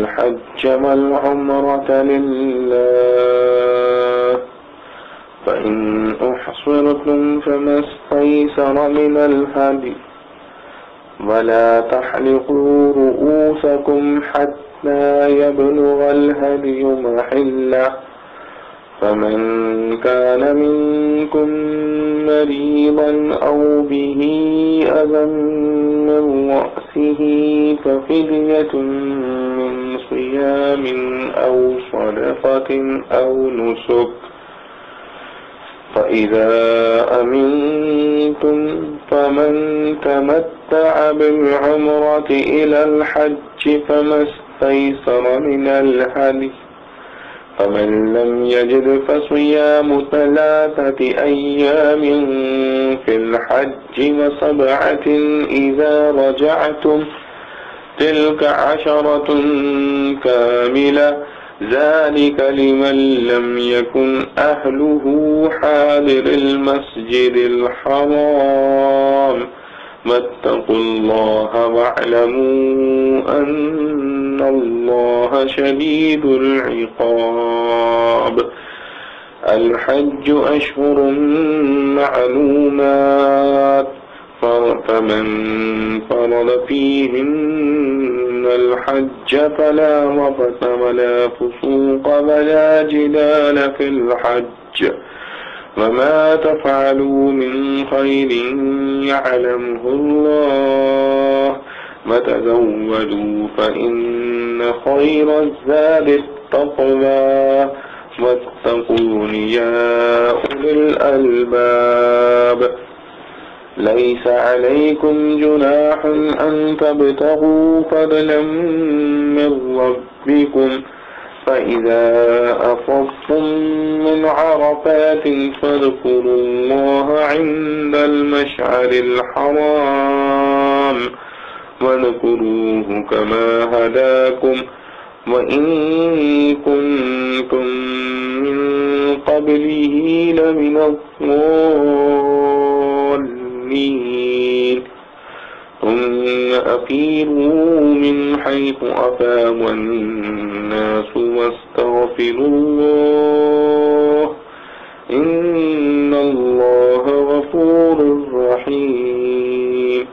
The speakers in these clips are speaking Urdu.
الحج والعمرة لله، فإن أحصرتم فما استيسر من الهدي، ولا تحلقوا رؤوسكم حتى يبلغ الهدي محله، فمن كان منكم مريضا أو به أذى من رأسه ففدية من صيام أو صدقة أو نسك، فإذا أمنتم فمن تمتع بالعمرة إلى الحج فما استيسر من الهدي، فمن لم يجد فصيام 3 أيام في الحج و7 إذا رجعتم، تلك 10 كاملة، ذلك لمن لم يكن أهله حاضر المسجد الحرام، واتقوا الله واعلموا أن الله شديد العقاب. الحج أشهر معلومات، فمن فرض فيهن الحج فلا رفث ولا فسوق ولا جدال في الحج، وما تفعلوا من خير يعلمه الله، وتزودوا فإن خير الزاد التقوى، واتقون يا أولي الألباب. ليس عليكم جناح أن تبتغوا فضلا من ربكم، فإذا أفضتم من عرفات فاذكروا الله عند المشعر الحرام، واذكروه كما هداكم وإن كنتم من قبله لمن الضالين. ثم أفيضوا من حيث أفاض الناس واستغفروا الله، إن الله غفور رحيم.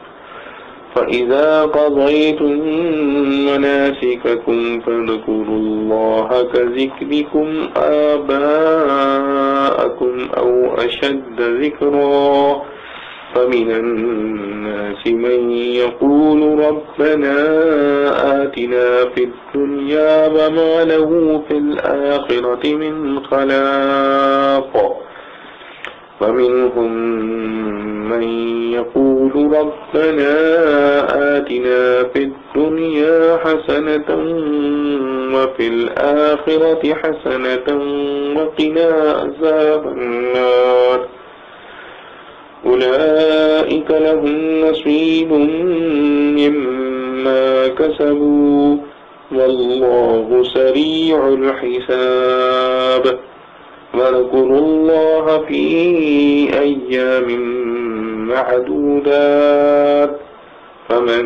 فإذا قضيتم مناسككم فاذكروا الله كذكركم آباءكم أو أشد ذكرا، فمن الناس من يقول ربنا آتنا في الدنيا وما له في الآخرة من خلاق، ومنهم من يقول ربنا آتنا في الدنيا حسنة وفي الآخرة حسنة وقنا عذاب النار. أولئك لهم نصيب مما كسبوا والله سريع الحساب. واذكروا الله في أيام معدودات، فمن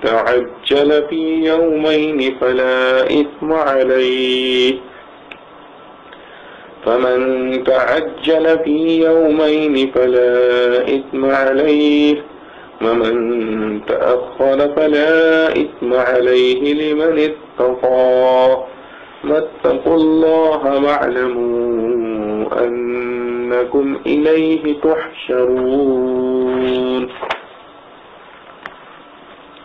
تعجل في يومين فلا إثم عليه، ومن تأخر فلا إثم عليه لمن اتقى، واتقوا الله واعلموا أنكم إليه تحشرون.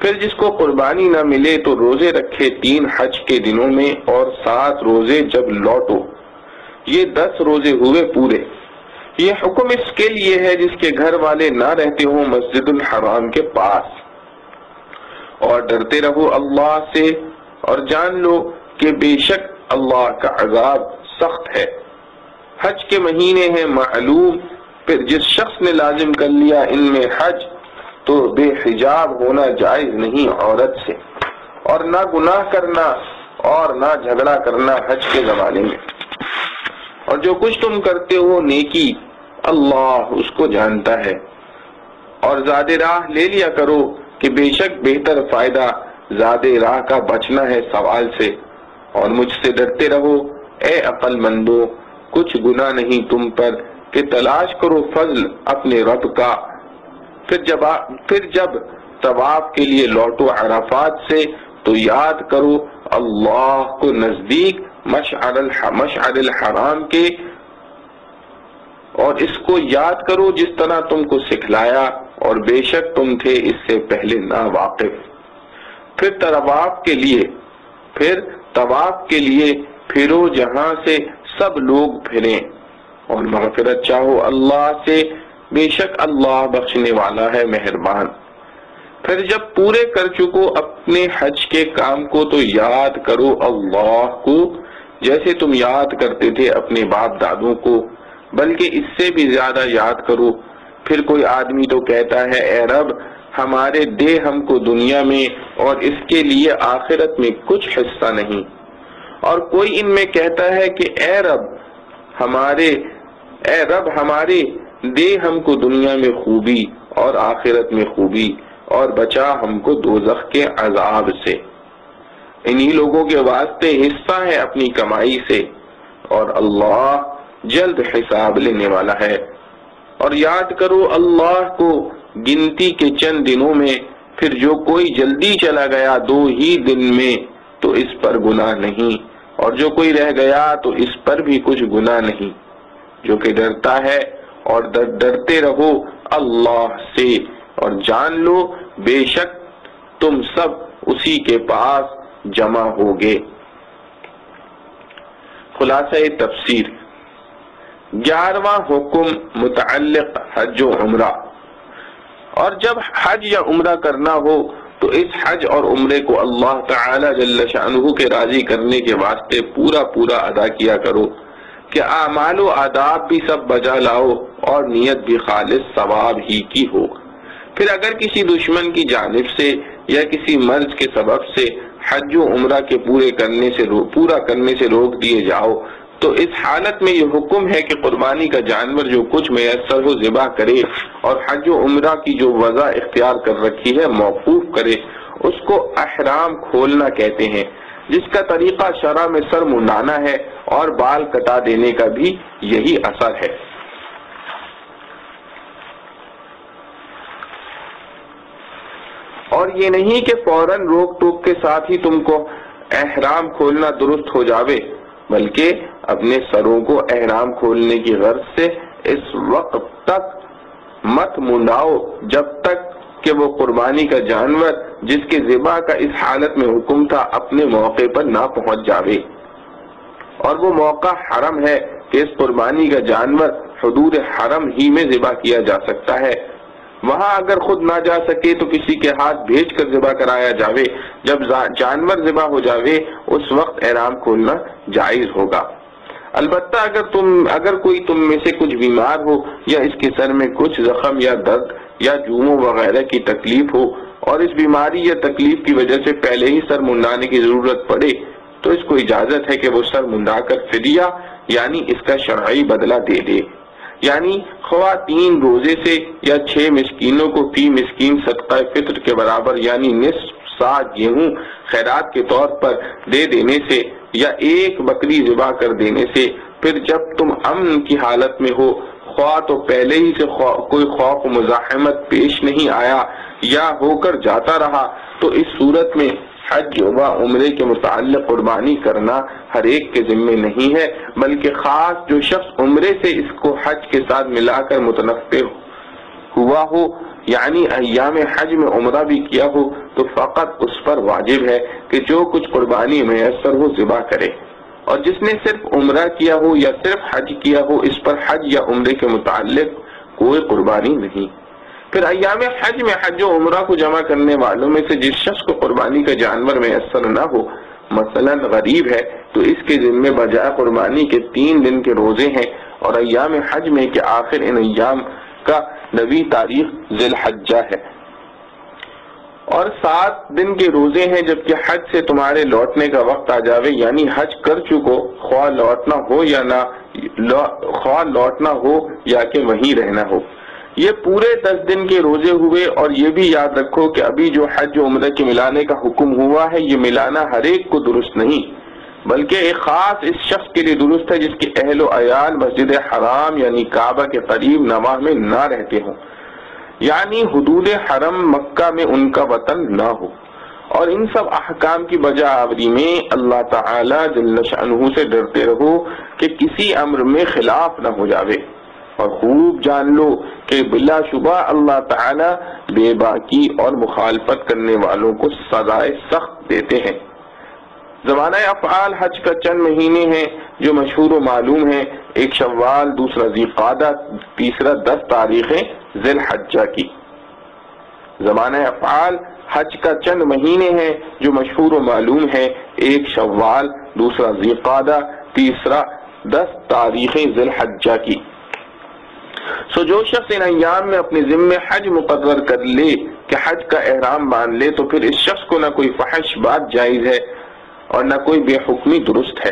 پھر جس کو قربانی نہ ملے تو روزے رکھے 3 حج کے دنوں میں اور 7 روزے جب لوٹو، یہ 10 روزے ہوئے پورے۔ یہ حکم اس کے لیے ہے جس کے گھر والے نہ رہتے ہوں مسجد الحرام کے پاس۔ اور ڈرتے رہو اللہ سے اور جان لو کہ بے شک اللہ کا عذاب سخت ہے۔ حج کے مہینے ہیں معلوم، پھر جس شخص نے لازم کر لیا ان میں حج تو بے حجاب ہونا جائز نہیں عورت سے، اور نہ گناہ کرنا اور نہ جھگڑا کرنا حج کے زمانے میں۔ اور جو کچھ تم کرتے ہو نیکی اللہ اس کو جانتا ہے۔ اور زاد راہ لے لیا کرو کہ بے شک بہتر فائدہ زاد راہ کا بچنا ہے سوال سے۔ اور مجھ سے ڈرتے رہو اے عقل مندو، کچھ گناہ نہیں تم پر کہ تلاش کرو فضل اپنے رب کا۔ پھر جب طواف کے لیے لوٹو عرفات سے تو یاد کرو اللہ کو نزدیک مشعر الحرام کے، اور اس کو یاد کرو جس طرح تم کو سکھلایا، اور بے شک تم تھے اس سے پہلے نا واقف۔ پھر طواف کے لیے پھرو جہاں سے سب لوگ پھریں، اور مغفرت چاہو اللہ سے، بے شک اللہ بخشنے والا ہے مہربان۔ پھر جب پورے کر چکو اپنے حج کے کام کو تو یاد کرو اللہ کو جیسے تم یاد کرتے تھے اپنے باپ دادوں کو، بلکہ اس سے بھی زیادہ یاد کرو۔ پھر کوئی آدمی تو کہتا ہے اے رب ہمارے دے ہم کو دنیا میں اور اس کے لیے آخرت میں کچھ حصہ نہیں، اور کوئی ان میں کہتا ہے کہ اے رب ہمارے دے ہم کو دنیا میں خوبی اور آخرت میں خوبی، اور بچا ہم کو دوزخ کے عذاب سے۔ انہی لوگوں کے واسطے حصہ ہے اپنی کمائی سے، اور اللہ جلد حساب لینے والا ہے۔ اور یاد کرو اللہ کو گنتی کے چند دنوں میں، پھر جو کوئی جلدی چلا گیا 2 ہی دن میں تو اس پر گناہ نہیں، اور جو کوئی رہ گیا تو اس پر بھی کچھ گناہ نہیں۔ جو کہ ڈرتا ہے اور ڈرتے رہو اللہ سے، اور جان لو بے شک تم سب اسی کے پاس جمع ہوگے۔ خلاصہ تفسیر۔ 11واں حکم متعلق حج و عمرہ۔ اور جب حج یا عمرہ کرنا ہو تو اس حج اور عمرے کو اللہ تعالی جل شانہ کے راضی کرنے کے واسطے پورا ادا کیا کرو کہ اعمال و آداب بھی سب بجا لاؤ اور نیت بھی خالص ثواب ہی کی ہو۔ پھر اگر کسی دشمن کی جانب سے یا کسی مرض کے سبب سے حج و عمرہ کے پورا کرنے سے روک دیے جاؤ تو اس حالت میں یہ حکم ہے کہ قربانی کا جانور جو کچھ میسر ہو ذبح کرے، اور حج و عمرہ کی جو وضع اختیار کر رکھی ہے موقوف کرے۔ اس کو احرام کھولنا کہتے ہیں، جس کا طریقہ شرع میں سر منڈانا ہے اور بال کٹا دینے کا بھی یہی اثر ہے۔ اور یہ نہیں کہ فوراً روک ٹوک کے ساتھ ہی تم کو احرام کھولنا درست ہو جاوے، بلکہ اپنے سروں کو احرام کھولنے کی غرض سے اس وقت تک مت منڈاؤ جب تک کہ وہ قربانی کا جانور جس کے ذبح کا اس حالت میں حکم تھا اپنے موقع پر نہ پہنچ جاوے۔ اور وہ موقع حرم ہے کہ اس قربانی کا جانور حدود حرم ہی میں ذبح کیا جا سکتا ہے۔ وہاں اگر خود نہ جا سکے تو کسی کے ہاتھ بھیج کر ذبح کرایا جاوے۔ جب جانور ذبح ہو جاوے اس وقت احرام کھولنا جائز ہوگا۔ البتہ اگر کوئی تم میں سے کچھ بیمار ہو یا اس کے سر میں کچھ زخم یا درد یا جوموں وغیرہ کی تکلیف ہو اور اس بیماری یا تکلیف کی وجہ سے پہلے ہی سر منڈانے کی ضرورت پڑے تو اس کو اجازت ہے کہ وہ سر منڈا کر فدیہ یعنی اس کا شرعی بدلہ دے دے، یعنی خواتین روزے سے یا 6 مسکینوں کو فی مسکین صدقہ فطر کے برابر یعنی نصف سا گیہوں خیرات کے طور پر دے دینے سے یا 1 بکری ذبح کر دینے سے۔ پھر جب تم امن کی حالت میں ہو، خواہ تو پہلے ہی سے کوئی خوف و مزاحمت پیش نہیں آیا یا ہو کر جاتا رہا، تو اس صورت میں حج و عمرے کے متعلق قربانی کرنا ہر ایک کے ذمہ نہیں ہے، بلکہ خاص جو شخص عمرے سے اس کو حج کے ساتھ ملا کر متنفع ہوا ہو یعنی ایام حج میں عمرہ بھی کیا ہو تو فقط اس پر واجب ہے کہ جو کچھ قربانی میسر ہو ذبح کرے، اور جس نے صرف عمرہ کیا ہو یا صرف حج کیا ہو اس پر حج یا عمرے کے متعلق کوئی قربانی نہیں۔ پھر ایام حج میں حج و عمرہ کو جمع کرنے والوں میں سے جس شخص کو قربانی کا جانور میسر نہ ہو، مثلا غریب ہے، تو اس کے ذمے بجائے قربانی کے 3 دن کے روزے ہیں، اور ایام حج میں کہ آخر ان ایام کا 9 تاریخ ذی الحجہ ہے، اور 7 دن کے روزے ہیں جبکہ حج سے تمہارے لوٹنے کا وقت آ جاوے، یعنی حج کر چکو خواہ لوٹنا ہو یا کہ وہیں رہنا ہو۔ یہ پورے 10 دن کے روزے ہوئے، اور یہ بھی یاد رکھو کہ ابھی جو حج و عمرہ کے ملانے کا حکم ہوا ہے یہ ملانا ہر ایک کو درست نہیں، بلکہ ایک خاص اس شخص کے لیے درست ہے جس کے اہل و عیال مسجد حرام یعنی کعبہ کے قریب نواح میں نہ رہتے ہوں، یعنی حدود حرم مکہ میں ان کا وطن نہ ہو۔ اور ان سب احکام کی بجا آوری میں اللہ تعالی جل شأنہ سے ڈرتے رہو کہ کسی امر میں خلاف نہ ہو جاوے، اور خوب جان لو کہ بلا شبہ اللہ تعالی بے باکی اور مخالفت کرنے والوں کو سزائے سخت دیتے ہیں۔ زمانہ افعال حج کا چند مہینے ہیں جو مشہور و معلوم ہیں، ایک شوال، دوسرا ذی قعدہ، تیسرا 10 تاریخیں ذی الحجہ کی۔ زمانہ افعال حج کا چند مہینے ہیں جو مشہور و معلوم ہیں، ایک شوال، دوسرا ذی قعدہ، تیسرا 10 تاریخیں ذی الحجہ کی۔ سو جو شخص ان ایام میں اپنے ذمے حج مقرر کر لے کہ حج کا احرام باندھ لے تو پھر اس شخص کو نہ کوئی فحش بات جائز ہے اور نہ کوئی بے حکمی درست ہے،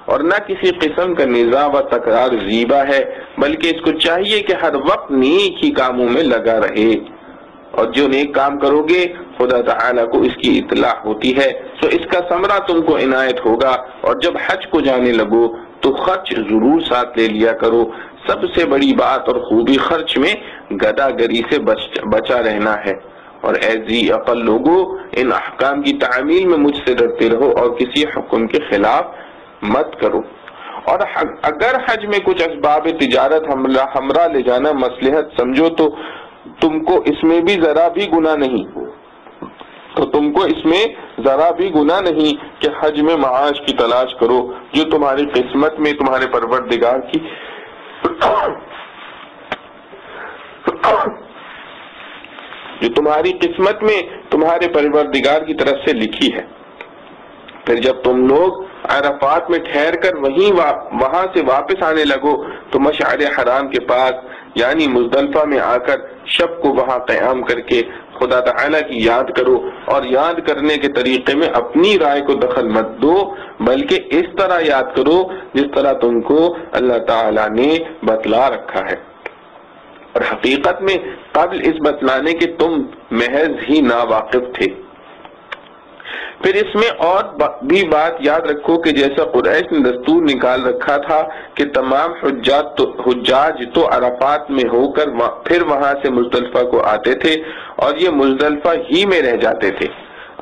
اور نہ کسی قسم کا نزاع و تکرار زیبا ہے، بلکہ اس کو چاہیے کہ ہر وقت نیک ہی کاموں میں لگا رہے، اور جو نیک کام کرو گے خدا تعالیٰ کو اس کی اطلاع ہوتی ہے، تو اس کا ثمرہ تم کو عنایت ہوگا۔ اور جب حج کو جانے لگو تو خرچ ضرور ساتھ لے لیا کرو، سب سے بڑی بات اور خوبی خرچ میں گدا گری سے بچا رہنا ہے۔ اور اے ذی عقل لوگو، ان احکام کی تعمیل میں مجھ سے ڈرتے رہو اور کسی حکم کے خلاف مت کرو۔ اور اگر حج میں کچھ اسباب تجارت ہمراہ لے جانا مصلحت سمجھو تو تم کو اس میں ذرا بھی گناہ نہیں کہ حج میں معاش کی تلاش کرو جو تمہاری قسمت میں تمہارے پروردگار کی طرف سے لکھی ہے۔ پھر جب تم لوگ عرفات میں ٹھہر کر وہاں سے واپس آنے لگو تو مشعر حرام کے پاس یعنی مزدلفہ میں آ کر شب کو وہاں قیام کر کے خدا تعالیٰ کی یاد کرو، اور یاد کرنے کے طریقے میں اپنی رائے کو دخل مت دو، بلکہ اس طرح یاد کرو جس طرح تم کو اللہ تعالیٰ نے بتلا رکھا ہے، اور حقیقت میں قبل اس بتلانے کے تم محض ہی ناواقف تھے۔ پھر اس میں اور بھی بات یاد رکھو کہ جیسا قریش نے دستور نکال رکھا تھا کہ تمام حجاج تو عرفات میں ہو کر پھر وہاں سے مزدلفہ کو آتے تھے، اور یہ مزدلفہ ہی میں رہ جاتے تھے،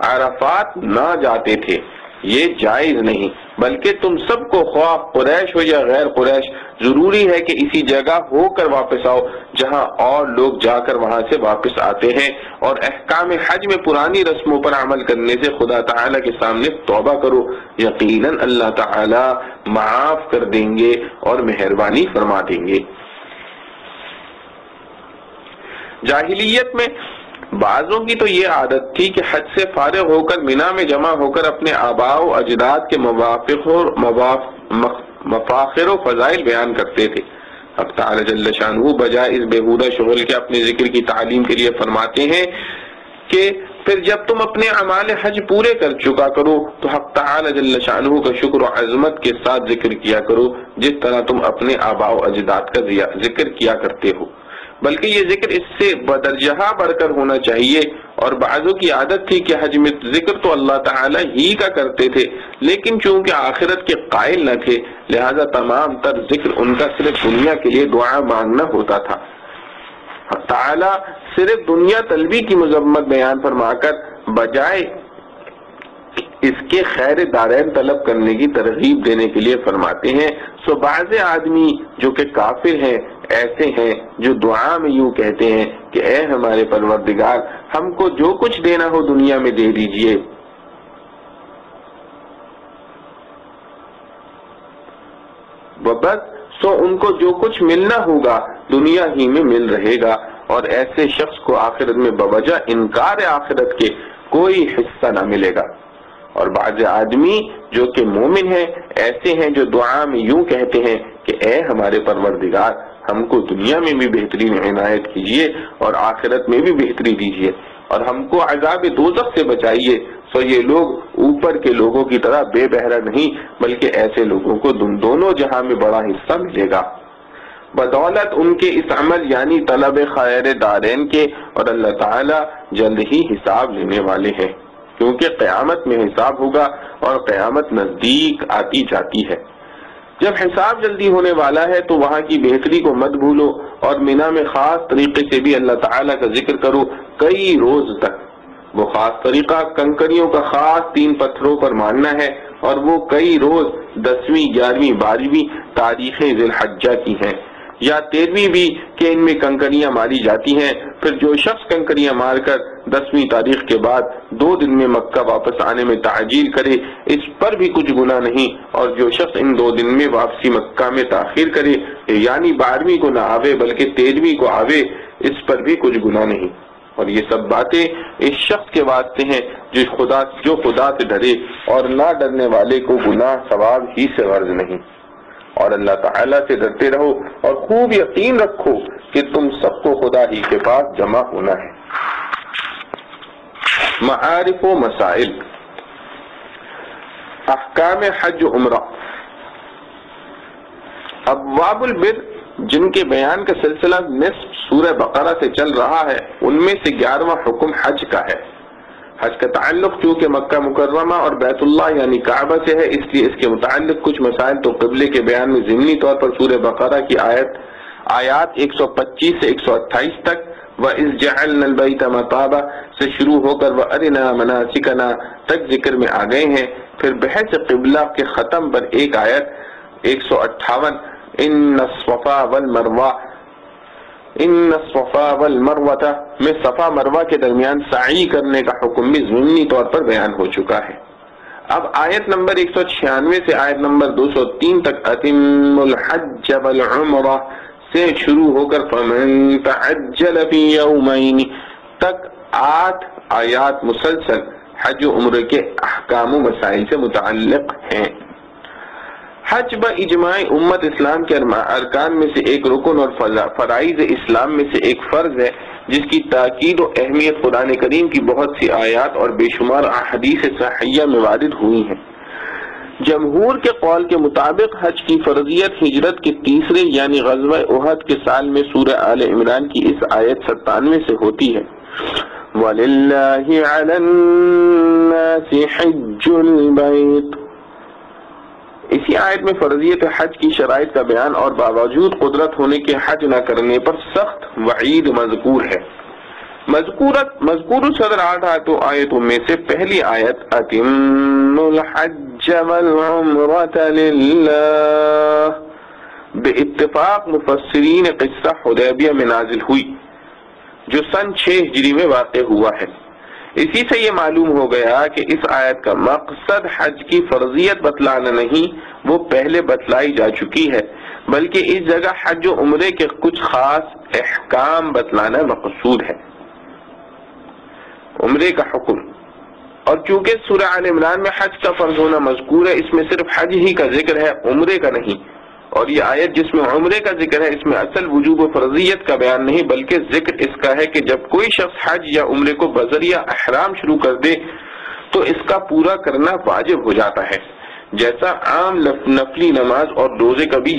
عرفات نہ جاتے تھے، یہ جائز نہیں، بلکہ تم سب کو خواہ قریش ہو یا غیر قریش ضروری ہے کہ اسی جگہ ہو کر واپس آؤ جہاں اور لوگ جا کر وہاں سے واپس آتے ہیں، اور احکام حج میں پرانی رسموں پر عمل کرنے سے خدا تعالیٰ کے سامنے توبہ کرو، یقیناً اللہ تعالیٰ معاف کر دیں گے اور مہربانی فرما دیں گے۔ جاہلیت میں بعضوں کی تو یہ عادت تھی کہ حج سے فارغ ہو کر مینا میں جمع ہو کر اپنے آباء و اجداد کے مفاخر و فضائل بیان کرتے تھے۔ حق تعالی جل شانہ بجائے اس بیہودہ شغل کے اپنے ذکر کی تعلیم کے لیے فرماتے ہیں کہ پھر جب تم اپنے اعمال حج پورے کر چکا کرو تو حق تعالی جل شانہ کا شکر و عظمت کے ساتھ ذکر کیا کرو جس طرح تم اپنے آباء و اجداد کا ذکر کیا کرتے ہو، بلکہ یہ ذکر اس سے بدرجہ بڑھ کر ہونا چاہیے۔ اور بعضوں کی عادت تھی کہ حج میں ذکر تو اللہ تعالیٰ ہی کا کرتے تھے، لیکن چونکہ آخرت کے قائل نہ تھے لہذا تمام تر ذکر ان کا صرف دنیا کے لیے دعا مانگنا ہوتا تھا۔ تعالیٰ صرف دنیا طلبی کی مذمت بیان فرما کر بجائے اس کے خیر دارین طلب کرنے کی ترغیب دینے کے لیے فرماتے ہیں، سو بعض آدمی جو کہ کافر ہیں ایسے ہیں جو دعا میں یوں کہتے ہیں کہ اے ہمارے پروردگار ہم کو جو کچھ دینا ہو دنیا میں دے دیجئے، بس سو ان کو جو کچھ ملنا ہوگا دنیا ہی میں مل رہے گا، اور ایسے شخص کو آخرت میں بوجہ انکار آخرت کے کوئی حصہ نہ ملے گا۔ اور بعض آدمی جو کہ مومن ہیں ایسے ہیں جو دعا میں یوں کہتے ہیں کہ اے ہمارے پروردگار ہم کو دنیا میں بھی بہترین عنایت کیجیے اور آخرت میں بھی بہتری دیجیے، اور ہم کو عذاب دوزخ سے بچائیے۔ سو یہ لوگ اوپر کے لوگوں کی طرح بے بہرہ نہیں، بلکہ ایسے لوگوں کو دونوں جہاں میں بڑا حصہ ملے گا بدولت ان کے اس عمل یعنی طلب خیر دارین کے، اور اللہ تعالی جلد ہی حساب لینے والے ہیں، کیونکہ قیامت میں حساب ہوگا اور قیامت نزدیک آتی جاتی ہے۔ جب حساب جلدی ہونے والا ہے تو وہاں کی بہتری کو مت بھولو، اور مینا میں خاص طریقے سے بھی اللہ تعالیٰ کا ذکر کرو کئی روز تک۔ وہ خاص طریقہ کنکریوں کا خاص 3 پتھروں پر ماننا ہے، اور وہ کئی روز 10ویں 11ویں 12ویں تاریخ ذی الحجہ کی ہیں، یا 13ویں بھی کہ ان میں کنکریاں ماری جاتی ہیں۔ پھر جو شخص کنکریاں مار کر 10ویں تاریخ کے بعد 2 دن میں مکہ واپس آنے میں تعجیل کرے اس پر بھی کچھ گناہ نہیں، اور جو شخص ان 2 دن میں واپسی مکہ میں تاخیر کرے یعنی 12ویں کو نہ آوے بلکہ 13ویں کو آوے اس پر بھی کچھ گناہ نہیں۔ اور یہ سب باتیں اس شخص کے واسطے ہیں جو خدا سے ڈرے، اور نہ ڈرنے والے کو گناہ ثواب ہی سے غرض نہیں۔ اور اللہ تعالیٰ سے ڈرتے رہو اور خوب یقین رکھو کہ تم سب کو خدا ہی کے پاس جمع ہونا ہے۔ معارف و مسائل، احکام حج و عمرہ۔ ابواب البر جن کے بیان کا سلسلہ نصف سورہ بقرہ سے چل رہا ہے ان میں سے 11واں حکم حج کا ہے۔ حج کا تعلق چونکہ مکہ مکرمہ اور بیت اللہ یعنی کعبہ سے ہے، اس لیے اس کے متعلق کچھ مسائل تو قبلے کے بیان میں ضمنی طور پر سورہ بقرہ کی آیات 125 سے 128 تک وَإِذْ جَعَلْنَا الْبَيْتَ مَثَابًا سے شروع ہو کر وَأَرِنَا مَنَاسِكَنَا تک ذکر میں آ گئے ہیں۔ پھر بحث قبلہ کے ختم پر ایک آیت 158 ان الصفا والمروہ میں صفا مروہ کے درمیان سعی کرنے کا حکم بھی ضمنی طور پر بیان ہو چکا ہے۔ اب آیت نمبر 196 سے آیت نمبر 203 تک اتم الحج والعمرہ سے شروع ہو کر فمن تعجل فی یومین تک 8 آیات مسلسل حج و عمرے کے احکام و مسائل سے متعلق ہیں۔ حج با اجماع امت اسلام کے ارکان میں سے ایک رکن اور فرائض اسلام میں سے ایک فرض ہے، جس کی تاکید و اہمیت قرآن کریم کی بہت سی آیات اور بے شمار احادیث صحیحہ میں وارد ہوئی ہیں۔ جمہور کے قول کے مطابق حج کی فرضیت ہجرت کے تیسرے یعنی غزوہ احد کے سال میں سورہ آل عمران کی اس آیت 97 سے ہوتی ہے۔ وَلِلَّهِ عَلَى النَّاسِ حِجُّ الْبَيْتِ، اسی آیت میں فرضیت حج کی شرائط کا بیان اور باوجود قدرت ہونے کے حج نہ کرنے پر سخت وعید مذکور ہے۔ مذکور صدر 8 آیتوں میں سے پہلی آیت اتم الحج والعمرۃ للہ بے اتفاق مفسرین قصہ حدیبیہ میں نازل ہوئی جو سن 6 ہجری میں واقع ہوا ہے۔ اسی سے یہ معلوم ہو گیا کہ اس آیت کا مقصد حج کی فرضیت بتلانا نہیں، وہ پہلے بتلائی جا چکی ہے، بلکہ اس جگہ حج و عمرے کے کچھ خاص احکام بتلانا مقصود ہے۔ عمرے کا حکم، اور چونکہ سورہ آل عمران میں حج کا فرض ہونا مذکور ہے، اس میں صرف حج ہی کا ذکر ہے، عمرے کا نہیں، اور یہ آیت جس میں عمرے کا ذکر ہے اس میں اصل وجوب و فرضیت کا بیان نہیں بلکہ ذکر اس کا ہے کہ جب کوئی شخص حج یا عمرے کو بذریعہ احرام شروع کر دے تو اس کا پورا کرنا واجب ہو جاتا ہے، جیسا عام نفلی نماز اور روزے کا بھی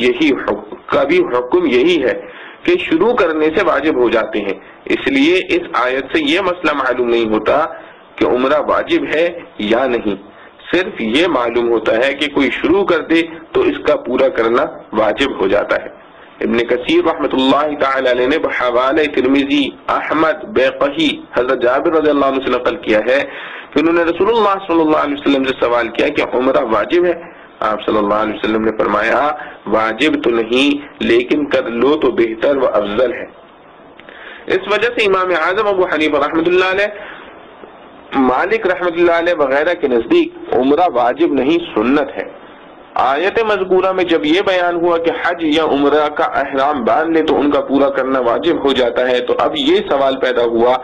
حکم یہی ہے کہ شروع کرنے سے واجب ہو جاتے ہیں۔ اس لیے اس آیت سے یہ مسئلہ معلوم نہیں ہوتا کہ عمرہ واجب ہے یا نہیں، صرف یہ معلوم ہوتا ہے کہ کوئی شروع کر دے تو اس کا پورا کرنا واجب ہو جاتا ہے۔ ابن کثیر رحمۃ اللہ تعالی علیہ نے بحوالہ ترمذی، احمد، بیقحی حضرت جابر رضی اللہ عنہ سے نقل کیا ہے کہ انہوں نے رسول اللہ صلی اللہ علیہ وسلم سے سوال کیا کہ عمرہ واجب ہے؟ آپ صلی اللہ علیہ وسلم نے فرمایا واجب تو نہیں لیکن کر لو تو بہتر و افضل ہے۔ اس وجہ سے امام اعظم ابو حنیفہ رحمۃ اللہ علیہ، مالک رحمۃ اللہ علیہ وغیرہ کے نزدیک عمرہ واجب نہیں سنت ہے۔ آیت مذکورہ میں جب یہ بیان ہوا کہ حج یا عمرہ کا احرام باندھ لے تو ان کا پورا کرنا واجب ہو جاتا ہے، تو اب یہ سوال پیدا ہوا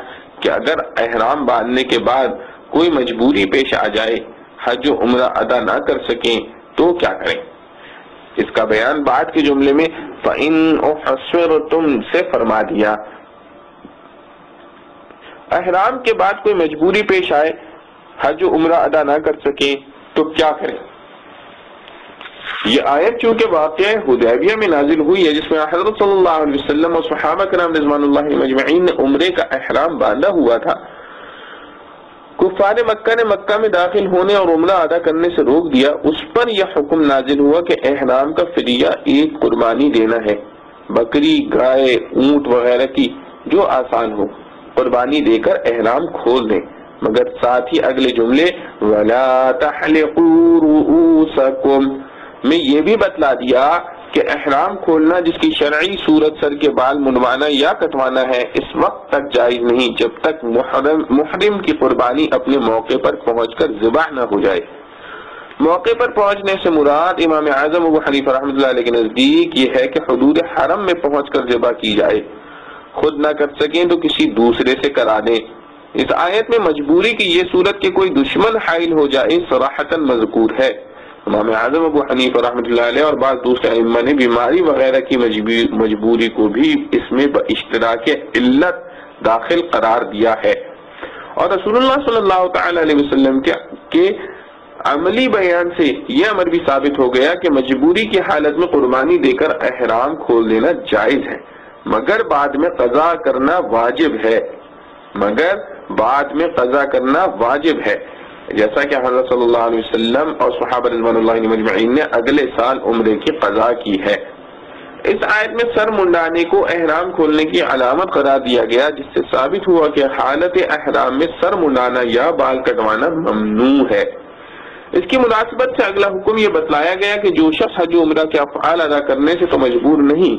کہ اگر احرام باندھنے کے بعد کوئی مجبوری پیش آ جائے، حج و عمرہ ادا نہ کر سکیں تو کیا کریں؟ اس کا بیان بعد کے جملے میں فَإِنْ أُحْصِرْتُمْ سے فرما دیا۔ احرام کے بعد کوئی مجبوری پیش آئے، حج و عمرہ ادا نہ کر سکیں تو کیا کریں؟ یہ آیت چونکہ واقعہ حدیبیہ میں نازل ہوئی ہے، جس میں حضرت صلی اللہ علیہ وسلم اور صحابہ کرام رضوان اللہ مجمعین نے عمرے کا احرام باندھا ہوا تھا، کفار مکہ نے مکہ میں داخل ہونے اور عمرہ ادا کرنے سے روک دیا، اس پر یہ حکم نازل ہوا کہ احرام کا فدیہ ایک قربانی دینا ہے، بکری، گائے، اونٹ وغیرہ کی جو آسان ہو، قربانی دے کر احرام کھول دیں، مگر ساتھ ہی اگلے جملے وَلَا تَحْلِقُوا رُؤُوسَكُمْ میں یہ بھی بتلا دیا کہ احرام کھولنا جس کی شرعی صورت سر کے بال منڈوانا یا کٹوانا ہے، اس وقت تک جائز نہیں جب تک محرم کی قربانی اپنے موقع پر پہنچ کر ذبح نہ ہو جائے۔ موقع پر پہنچنے سے مراد امام اعظم ابو حنیفہ رحمۃ اللہ علیہ کے نزدیک یہ ہے کہ حدود حرم میں پہنچ کر ذبح کی جائے، خود نہ کر سکیں تو کسی دوسرے سے کرا دیں۔ اس آیت میں مجبوری کی یہ صورت کہ کوئی دشمن حائل ہو جائے صراحتاً مذکور ہے۔ امام اعظم ابو حنیفہ رحمۃ اللہ علیہ اور بعض دوسرے ائمہ نے بیماری وغیرہ کی مجبوری کو بھی اس میں اشتراک علت داخل قرار دیا ہے، اور رسول اللہ صلی اللہ تعالی علیہ وسلم کے عملی بیان سے یہ امر بھی ثابت ہو گیا کہ مجبوری کی حالت میں قربانی دے کر احرام کھول دینا جائز ہے، مگر بعد میں قضا کرنا واجب ہے، ہے جیسا کہ حضرت صلی اللہ علیہ وسلم اور صحابہ رضوان اللہ مجمعین نے اگلے سال عمرے کی قضا کی ہے۔ اس آیت میں سر منڈانے کو احرام کھولنے کی علامت قرار دیا گیا، جس سے ثابت ہوا کہ حالت احرام میں سر منڈانا یا بال کٹوانا ممنوع ہے۔ اس کی مناسبت سے اگلا حکم یہ بتلایا گیا کہ جو شخص حج و عمرہ کے افعال ادا کرنے سے تو مجبور نہیں،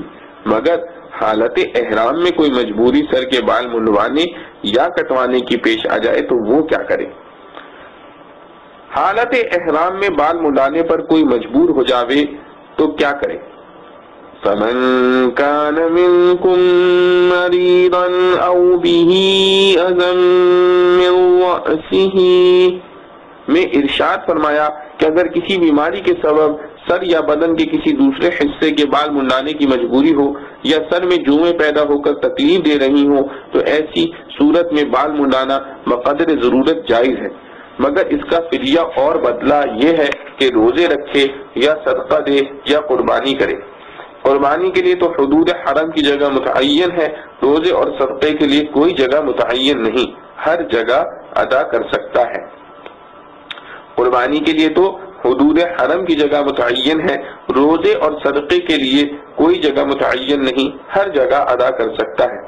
مگر حالت احرام میں کوئی مجبوری سر کے بال منڈوانے یا کٹوانے کی پیش آ جائے تو وہ کیا کرے؟ حالت احرام میں بال منڈانے پر کوئی مجبور ہو جاوے تو کیا کرے؟ فَمَنْ كَانَ مِنْكُمْ مَرِيضًا أَوْ بِهِ أَذًى مِّن رَأْسِهِ میں ارشاد فرمایا کہ اگر کسی بیماری کے سبب سر یا بدن کے کسی دوسرے حصے کے بال منڈانے کی مجبوری ہو یا سر میں جوئیں پیدا ہو کر تکلیف دے رہی ہوں تو ایسی صورت میں بال منڈانا بقدر ضرورت جائز ہے، مگر اس کا فدیہ اور بدلہ یہ ہے کہ روزے رکھے یا صدقہ دے یا قربانی کرے۔ قربانی کے لیے تو حدود حرم کی جگہ متعین ہے، روزے اور صدقے کے لیے کوئی جگہ متعین نہیں، ہر جگہ ادا کر سکتا ہے۔ قربانی کے لیے تو حدود حرم کی جگہ متعین ہے، روزے اور صدقے کے لیے کوئی جگہ متعین نہیں، ہر جگہ ادا کر سکتا ہے۔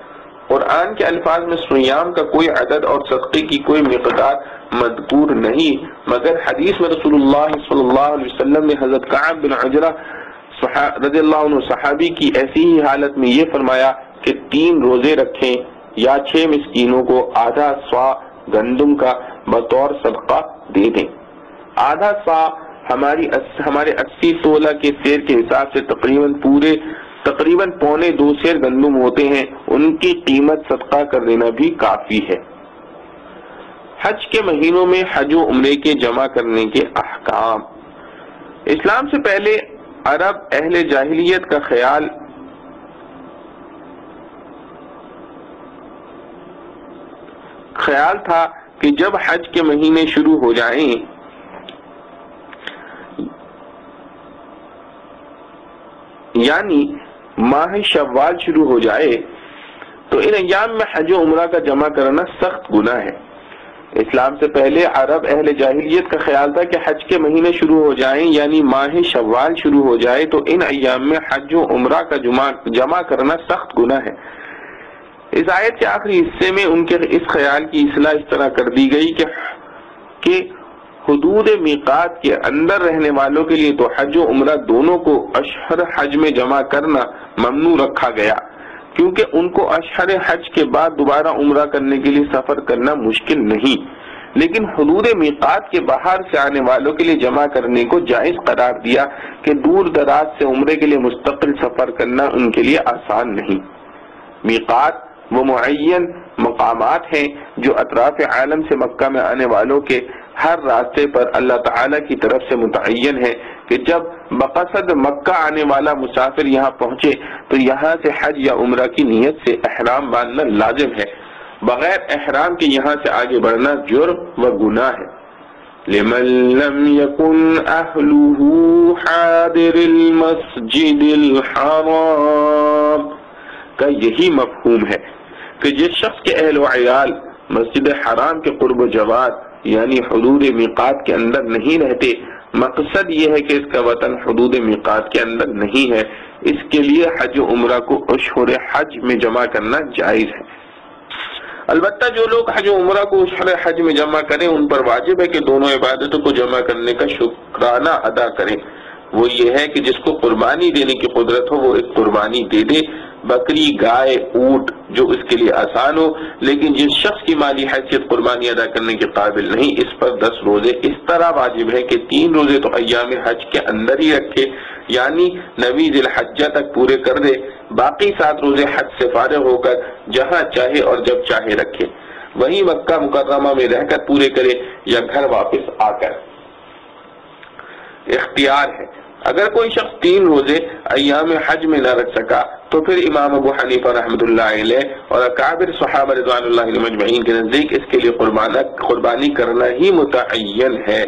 قرآن کے الفاظ میں سیام کا کوئی عدد اور صدقے کی کوئی مقدار مذکور نہیں، مگر حدیث میں رسول اللہ صلی اللہ علیہ وسلم نے حضرت کعب بن عجرہ رضی اللہ عنہ صحابی کی ایسی ہی حالت میں یہ فرمایا کہ 3 روزے رکھیں یا 6 مسکینوں کو آدھا سوا گندم کا بطور صدقہ دے دیں۔ آدھا سوا ہمارے 80 تولہ کے سیر کے حساب سے تقریباً پونے 2 سیر گندم ہوتے ہیں، ان کی قیمت صدقہ کر دینا بھی کافی ہے۔ حج کے مہینوں میں حج و عمرے کے جمع کرنے کے احکام۔ اسلام سے پہلے عرب اہل جاہلیت کا خیال تھا کہ جب حج کے مہینے شروع ہو جائیں یعنی ماہ شوال شروع ہو جائے تو ان ایام میں حج و عمرہ کا جمع کرنا سخت گناہ ہے۔ اسلام سے پہلے عرب اہل جاہلیت کا خیال تھا کہ حج کے مہینے شروع ہو جائیں یعنی ماہ شوال شروع ہو جائے تو ان ایام میں حج و عمرہ کا جمع کرنا سخت گناہ ہے۔ اس آیت کے آخری حصے میں ان کے اس خیال کی اصلاح اس طرح کر دی گئی کہ حدود میقات کے اندر رہنے والوں کے لیے تو حج و عمرہ دونوں کو اشہر حج میں جمع کرنا ممنوع رکھا گیا، کیونکہ ان کو اشہر حج کے بعد دوبارہ عمرہ کرنے کے لیے سفر کرنا مشکل نہیں، لیکن حدود میقات کے باہر سے آنے والوں کے لیے جمع کرنے کو جائز قرار دیا کہ دور دراز سے عمرے کے لیے مستقل سفر کرنا ان کے لیے آسان نہیں۔ میقات وہ معین مقامات ہیں جو اطراف عالم سے مکہ میں آنے والوں کے ہر راستے پر اللہ تعالیٰ کی طرف سے متعین ہے کہ جب بقصد مکہ آنے والا مسافر یہاں پہنچے تو یہاں سے حج یا عمرہ کی نیت سے احرام باندھنا لازم ہے، بغیر احرام کے یہاں سے آگے بڑھنا جرم و گناہ ہے۔ لمن لم يكن أهله حاضر المسجد الحرام کا یہی مفہوم ہے کہ جس شخص کے اہل و عیال مسجد حرام کے قرب و جوار یعنی حدود میقات کے اندر نہیں رہتے، مقصد یہ ہے کہ اس کا وطن حدود میقات کے اندر نہیں ہے، اس کے لیے حج و عمرہ کو اشہر حج میں جمع کرنا جائز ہے۔ البتہ جو لوگ حج و عمرہ کو اشہر حج میں جمع کریں ان پر واجب ہے کہ دونوں عبادتوں کو جمع کرنے کا شکرانہ ادا کریں۔ وہ یہ ہے کہ جس کو قربانی دینے کی قدرت ہو وہ ایک قربانی دے دے، بکری، گائے، اونٹ، جو اس کے لیے آسان ہو، لیکن جس شخص کی مالی حیثیت قربانی ادا کرنے کے قابل نہیں اس پر 10 روزے اس طرح واجب ہے کہ 3 روزے تو ایام حج کے اندر ہی رکھے، یعنی 9 ذی الحجہ تک پورے کر دے، باقی 7 روزے حج سے فارغ ہو کر جہاں چاہے اور جب چاہے رکھے، وہیں مکہ مکرمہ میں رہ کر پورے کرے یا گھر واپس آ کر۔ اختیار ہے، اگر کوئی شخص 3 روزے ایام حج میں نہ رکھ سکا تو پھر امام ابو حنیفہ رحمۃ اللہ علیہ اور اکابر صحابہ رضوان اللہ علیہم اجمعین کے نزدیک اس کے لیے قربانی کرنا ہی متعین ہے،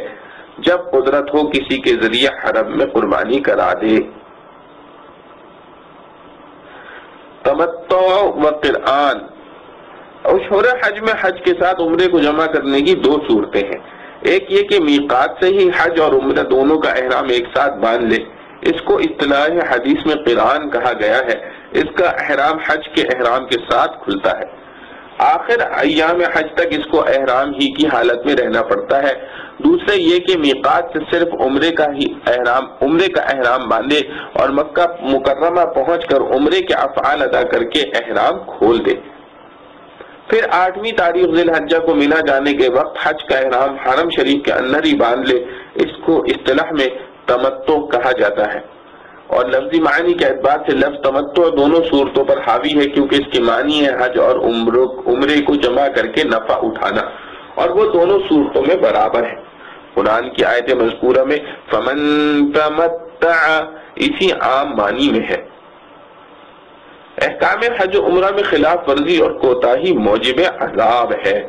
جب قدرت ہو کسی کے ذریعے حرم میں قربانی کرا دے۔ تمتع و قرآن، اشہر حج میں حج کے ساتھ عمرے کو جمع کرنے کی 2 صورتیں ہیں، ایک یہ کہ میقات سے ہی حج اور عمرہ دونوں کا احرام ایک ساتھ باندھ لے، اس کو اصطلاح حدیث میں قران کہا گیا ہے، اس کا احرام حج کے احرام کے ساتھ کھلتا ہے، آخر ایام حج تک اس کو احرام ہی کی حالت میں رہنا پڑتا ہے۔ دوسرے یہ کہ میقات سے صرف عمرے کا احرام باندھے اور مکہ مکرمہ پہنچ کر عمرے کے افعال ادا کر کے احرام کھول دے، پھر 8ویں تاریخ ذی الحجہ کو مینا جانے کے وقت حج کا احرام حرم شریف کے اندر ہی باندھ لے، اس کو اصطلاح میں تمتع کہا جاتا ہے، اور لفظی معنی کے اعتبار سے لفظ تمتع دونوں صورتوں پر حاوی ہے، کیونکہ اس کی معنی ہے حج اور عمرے کو جمع کر کے نفع اٹھانا، اور وہ دونوں صورتوں میں برابر ہے۔ قرآن کی آیت مذکورہ میں فمن تمتع اسی عام معنی میں ہے۔ احکام حج و عمرہ میں خلاف ورزی اور کوتاہی موجب عذاب ہے۔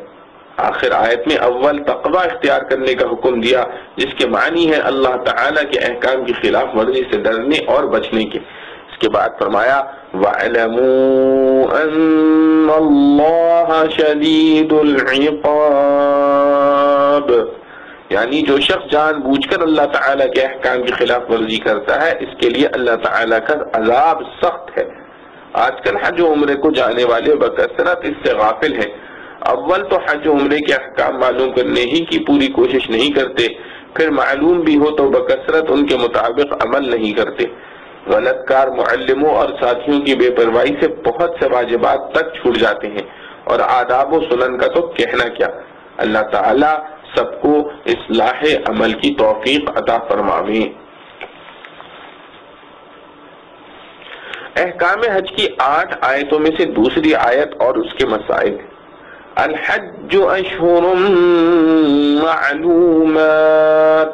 آخر آیت میں اول تقوی اختیار کرنے کا حکم دیا، جس کے معنی ہے اللہ تعالیٰ کے احکام کی خلاف ورزی سے ڈرنے اور بچنے کے۔ اس کے بعد فرمایا وَاعْلَمُوا أَنَّ اللَّهَ شَدِيدُ الْعِقَابِ، یعنی جو شخص جان بوجھ کر اللہ تعالیٰ کے احکام کی خلاف ورزی کرتا ہے اس کے لیے اللہ تعالیٰ کا عذاب سخت ہے۔ آج کل حج و عمرے کو جانے والے بکثرت اس سے غافل ہیں، اول تو حج و عمرے کے احکام معلوم کرنے ہی کی پوری کوشش نہیں کرتے، پھر معلوم بھی ہو تو بکثرت ان کے مطابق عمل نہیں کرتے، غلط کار معلموں اور ساتھیوں کی بے پرواہی سے بہت سے واجبات تک چھوٹ جاتے ہیں، اور آداب و سنن کا تو کہنا کیا۔ اللہ تعالیٰ سب کو اصلاح عمل کی توفیق عطا فرمائے۔ احکام حج کی 8 آیتوں میں سے دوسری آیت اور اس کے مسائل۔ الحج اشہر معلومات،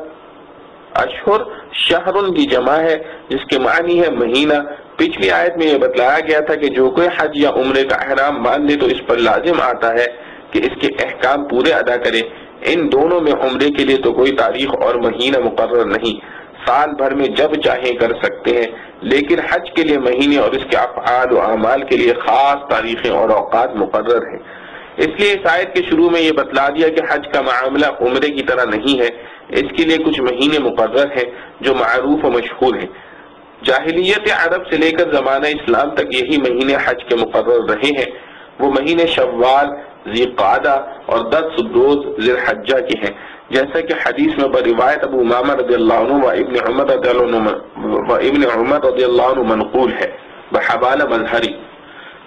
اشہر شہر کی جمع ہے جس کے معنی ہے مہینہ۔ پچھلی آیت میں یہ بتلایا گیا تھا کہ جو کوئی حج یا عمرے کا احرام باندھ لے تو اس پر لازم آتا ہے کہ اس کے احکام پورے ادا کرے۔ ان دونوں میں عمرے کے لیے تو کوئی تاریخ اور مہینہ مقرر نہیں، سال بھر میں جب چاہیں کر سکتے ہیں، لیکن حج کے لیے مہینے اور اس کے افعال و اعمال کے لیے خاص تاریخیں اور اوقات مقرر ہیں۔ اس لیے اس آیت کے شروع میں یہ بتلا دیا کہ حج کا معاملہ عمرے کی طرح نہیں ہے، اس کے لیے کچھ مہینے مقرر ہیں جو معروف و مشہور ہیں۔ جاہلیت عرب سے لے کر زمانہ اسلام تک یہی مہینے حج کے مقرر رہے ہیں، وہ مہینے شوال، ذی قعدہ اور 10 روز ذی الحجہ کے ہیں۔ جیسا کہ حدیث میں روایت ابو امامہ رضی اللہ عنہ و ابن عمر رضی اللہ عنہ منقول ہے بحوالہ مظہری۔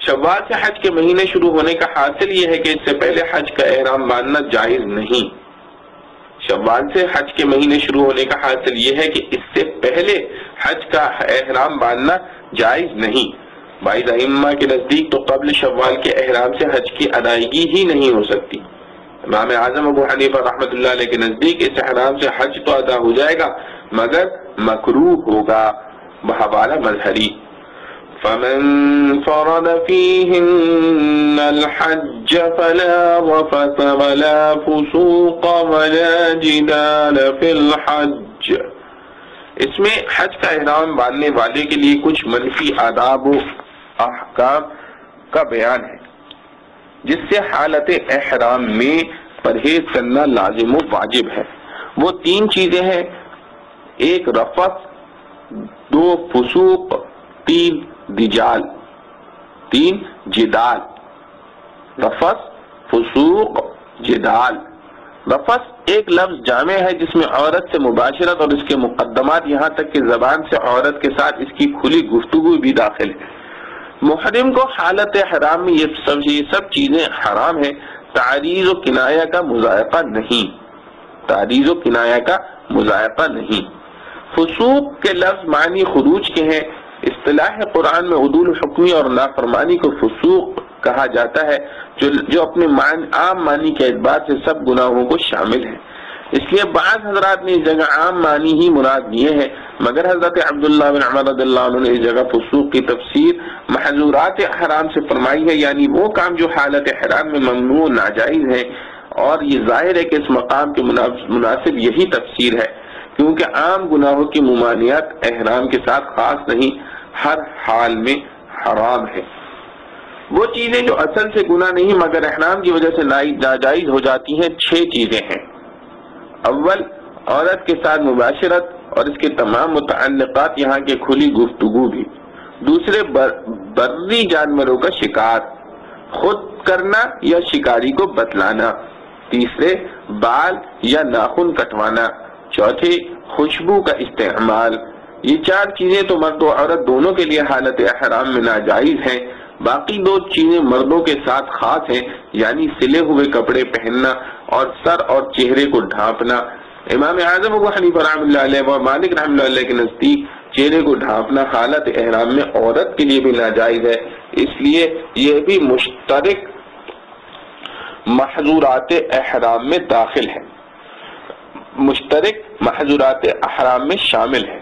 شوال سے حج کے مہینے شروع ہونے کا حاصل یہ ہے کہ اس سے پہلے حج کا احرام باندھنا جائز نہیں۔ شوال سے حج کے مہینے شروع ہونے کا حاصل یہ ہے کہ اس سے پہلے حج کا احرام باندھنا جائز نہیں۔ بعض ائمہ کے نزدیک تو قبل شوال کے احرام سے حج کی ادائیگی ہی نہیں ہو سکتی۔ امام اعظم ابو حنیفہ رحمۃ اللہ علیہ کے نزدیک اس احرام سے حج تو ادا ہو جائے گا مگر مکروہ ہوگا بحوالہ مظہری۔ فمن فرض فيهن الحج فلا رفث ولا فسوق ولا جدال في الحج۔ اس میں حج کا احرام باندھنے والے کے لیے کچھ منفی آداب و احکام کا بیان ہے جس سے حالت احرام میں پرہیز کرنا لازم و واجب ہے۔ وہ 3 چیزیں ہیں، 1 رفث، 2 فسوق، 3 جدال۔ رفث، فسوق، جدال۔ رفث ایک لفظ جامع ہے جس میں عورت سے مباشرت اور اس کے مقدمات یہاں تک کہ زبان سے عورت کے ساتھ اس کی کھلی گفتگو بھی داخل ہے۔ محرم کو حالت احرام میں یہ سب چیزیں حرام ہیں، تعریض و کنایہ کا مذائقہ نہیں۔ تعریض و کنایہ کا مذائقہ نہیں۔ فسوق کے لفظ معنی خروج کے ہیں۔ اصطلاح قرآن میں عدول حکمی اور نافرمانی کو فسوق کہا جاتا ہے جو اپنے عام معنی کے اعتبار سے سب گناہوں کو شامل ہے۔ اس لیے بعض حضرات نے اس جگہ عام معنی ہی مراد لیے ہیں، مگر حضرت عبداللہ بن عمر رضی اللہ عنہ نے اس جگہ فسوق کی تفسیر محظورات احرام سے فرمائی ہے، یعنی وہ کام جو حالت احرام میں ممنوع ناجائز ہیں، اور یہ ظاہر ہے کہ اس مقام کے مناسب یہی تفسیر ہے، کیونکہ عام گناہوں کی ممانعت احرام کے ساتھ خاص نہیں، ہر حال میں حرام ہے۔ وہ چیزیں جو اصل سے گناہ نہیں مگر احرام کی وجہ سے ناجائز ہو جاتی ہیں 6 چیزیں ہیں۔ اول، عورت کے ساتھ مباشرت اور اس کے تمام متعلقات یہاں کے کھلی گفتگو بھی۔ دوسرے، بری جانوروں کا شکار، خود کرنا یا شکاری کو بتلانا۔ تیسرے، بال یا ناخن کٹوانا۔ چوتھے، خوشبو کا استعمال۔ یہ 4 چیزیں تو مرد و عورت دونوں کے لیے حالت احرام میں ناجائز ہیں۔ باقی 2 چیزیں مردوں کے ساتھ خاص ہیں، یعنی سلے ہوئے کپڑے پہننا اور سر اور چہرے کو ڈھانپنا۔ امام اعظم ابو حنیفہ رحمۃ اللہ علیہ و مالک رحمۃ اللہ علیہ کے نزدیک چہرے کو ڈھانپنا حالت احرام میں عورت کے لیے بھی ناجائز ہے، اس لیے یہ بھی مشترک محظورات احرام میں داخل ہے، مشترک محظورات احرام میں شامل ہے۔